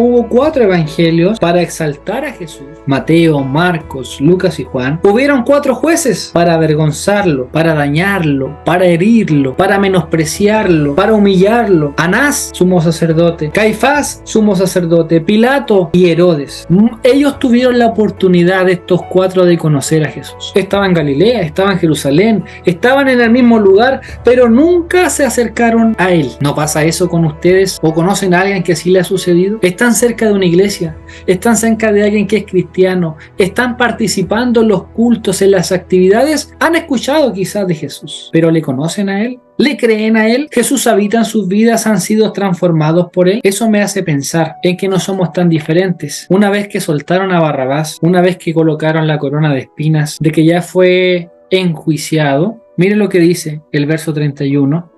S1: hubo 4 evangelios para exaltar a Jesús, Mateo, Marcos, Lucas y Juan, hubieron 4 jueces para avergonzarlo, para dañarlo, para herirlo, para menospreciarlo, para humillarlo. Anás, sumo sacerdote; Caifás, sumo sacerdote; Pilato y Herodes. Ellos tuvieron la oportunidad, estos 4, de conocer a Jesús. Estaban en Galilea, estaban en Jerusalén, estaban en el mismo lugar, pero nunca se acercaron a él. ¿No pasa eso con ustedes? ¿O conocen a alguien que sí le ha sucedido? Están cerca de una iglesia, están cerca de alguien que es cristiano, están participando en los cultos, en las actividades, han escuchado quizás de Jesús, pero ¿le conocen a él? ¿Le creen a él? ¿Jesús habita en sus vidas? ¿Han sido transformados por él? Eso me hace pensar en que no somos tan diferentes. Una vez que soltaron a Barrabás, una vez que colocaron la corona de espinas, de que ya fue enjuiciado, mire lo que dice el verso 31.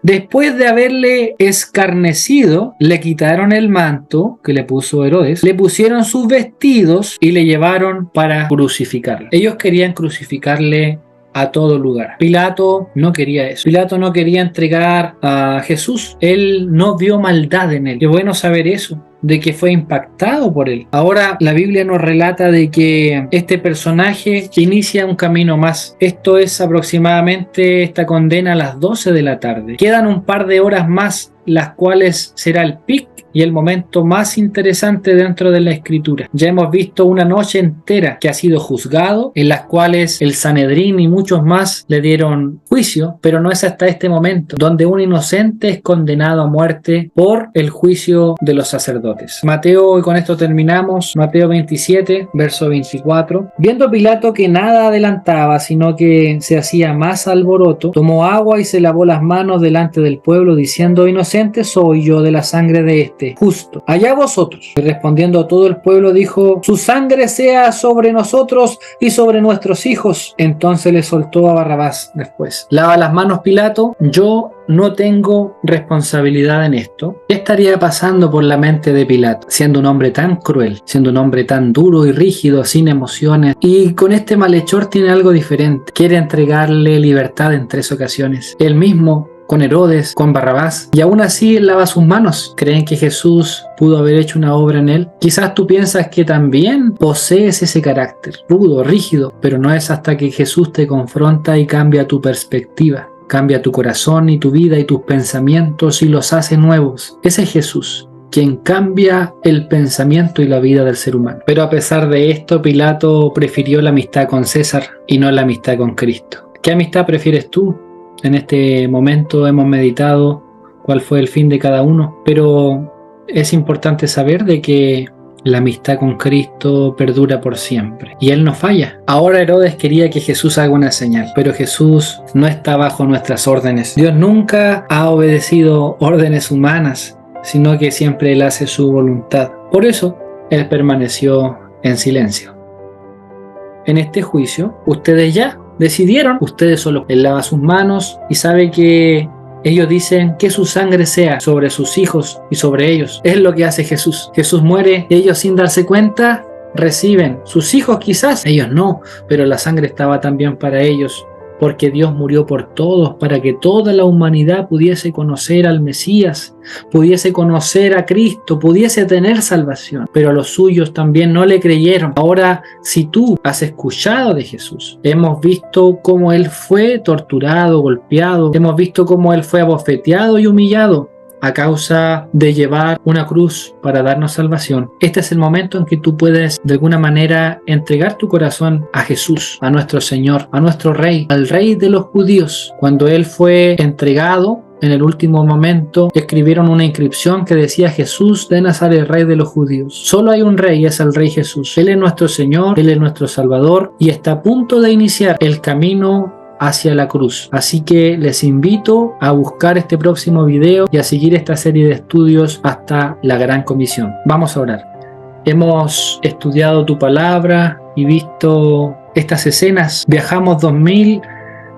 S1: Después de haberle escarnecido, le quitaron el manto que le puso Herodes, le pusieron sus vestidos y le llevaron para crucificarlo. Ellos querían crucificarle a todo lugar. Pilato no quería eso. Pilato no quería entregar a Jesús. Él no vio maldad en él. Qué bueno saber eso, de que fue impactado por él. Ahora la Biblia nos relata de que este personaje inicia un camino más. Esto es aproximadamente esta condena a las 12 de la tarde. Quedan un par de horas más, las cuales será el pic y el momento más interesante dentro de la escritura. Ya hemos visto una noche entera que ha sido juzgado, en las cuales el Sanedrín y muchos más le dieron juicio, pero no es hasta este momento donde un inocente es condenado a muerte por el juicio de los sacerdotes. Mateo, y con esto terminamos, Mateo 27, verso 24. Viendo Pilato que nada adelantaba, sino que se hacía más alboroto, tomó agua y se lavó las manos delante del pueblo, diciendo: inocente soy yo de la sangre de este justo, allá vosotros. Y respondiendo a todo el pueblo dijo: su sangre sea sobre nosotros y sobre nuestros hijos. Entonces le soltó a Barrabás después. Lava las manos Pilato: yo no tengo responsabilidad en esto. ¿Qué estaría pasando por la mente de Pilato, siendo un hombre tan cruel, siendo un hombre tan duro y rígido, sin emociones? Y con este malhechor tiene algo diferente. Quiere entregarle libertad en 3 ocasiones. Él mismo, con Herodes, con Barrabás, y aún así él lava sus manos. ¿Creen que Jesús pudo haber hecho una obra en él? Quizás tú piensas que también posees ese carácter rudo, rígido, pero no es hasta que Jesús te confronta y cambia tu perspectiva, cambia tu corazón y tu vida y tus pensamientos y los hace nuevos. Ese es Jesús, quien cambia el pensamiento y la vida del ser humano. Pero a pesar de esto, Pilato prefirió la amistad con César y no la amistad con Cristo. ¿Qué amistad prefieres tú? En este momento hemos meditado cuál fue el fin de cada uno, pero es importante saber de que la amistad con Cristo perdura por siempre y Él no falla. Ahora Herodes quería que Jesús haga una señal, pero Jesús no está bajo nuestras órdenes. Dios nunca ha obedecido órdenes humanas, sino que siempre Él hace su voluntad. Por eso, Él permaneció en silencio. En este juicio, ustedes ya decidieron, ustedes solo. Él lava sus manos y sabe que ellos dicen que su sangre sea sobre sus hijos y sobre ellos. Es lo que hace Jesús. Jesús muere y ellos, sin darse cuenta, reciben. Sus hijos quizás, ellos no, pero la sangre estaba también para ellos, porque Dios murió por todos, para que toda la humanidad pudiese conocer al Mesías, pudiese conocer a Cristo, pudiese tener salvación. Pero a los suyos también no le creyeron. Ahora, si tú has escuchado de Jesús, hemos visto cómo Él fue torturado, golpeado, hemos visto cómo Él fue abofeteado y humillado a causa de llevar una cruz para darnos salvación. Este es el momento en que tú puedes de alguna manera entregar tu corazón a Jesús, a nuestro Señor, a nuestro Rey, al Rey de los judíos. Cuando Él fue entregado, en el último momento escribieron una inscripción que decía: Jesús de Nazaret, Rey de los judíos. Solo hay un Rey, es el Rey Jesús. Él es nuestro Señor, Él es nuestro Salvador y está a punto de iniciar el camino hacia la cruz. Así que les invito a buscar este próximo video y a seguir esta serie de estudios hasta la Gran Comisión. Vamos a orar. Hemos estudiado tu palabra y visto estas escenas. Viajamos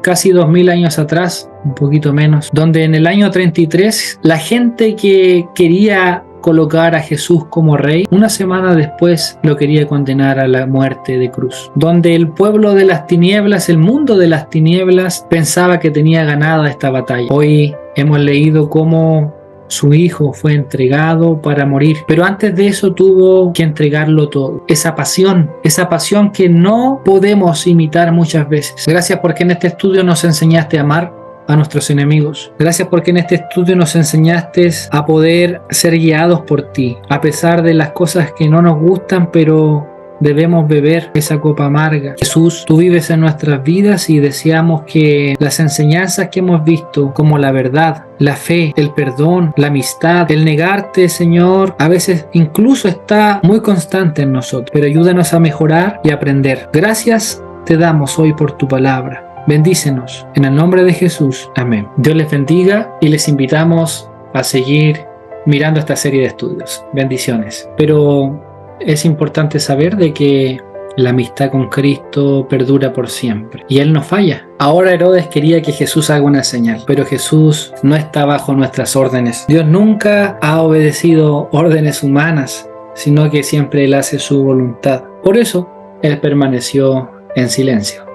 S1: casi 2000 años atrás, un poquito menos, donde en el año 33 la gente que quería colocar a Jesús como rey, una semana después lo quería condenar a la muerte de cruz. Donde el pueblo de las tinieblas, el mundo de las tinieblas, pensaba que tenía ganada esta batalla. Hoy hemos leído cómo su hijo fue entregado para morir, pero antes de eso tuvo que entregarlo todo. Esa pasión que no podemos imitar muchas veces. Gracias porque en este estudio nos enseñaste a amar a nuestros enemigos. Gracias porque en este estudio nos enseñaste a poder ser guiados por ti, a pesar de las cosas que no nos gustan, pero debemos beber esa copa amarga. Jesús, tú vives en nuestras vidas y deseamos que las enseñanzas que hemos visto, como la verdad, la fe, el perdón, la amistad, el negarte, Señor, a veces incluso está muy constante en nosotros, pero ayúdanos a mejorar y aprender. Gracias te damos hoy por tu palabra. Bendícenos, en el nombre de Jesús. Amén. Dios les bendiga y les invitamos a seguir mirando esta serie de estudios. Bendiciones. Pero es importante saber de que la amistad con Cristo perdura por siempre y Él no falla. Ahora Herodes quería que Jesús haga una señal, pero Jesús no está bajo nuestras órdenes. Dios nunca ha obedecido órdenes humanas, sino que siempre Él hace su voluntad. Por eso, Él permaneció en silencio.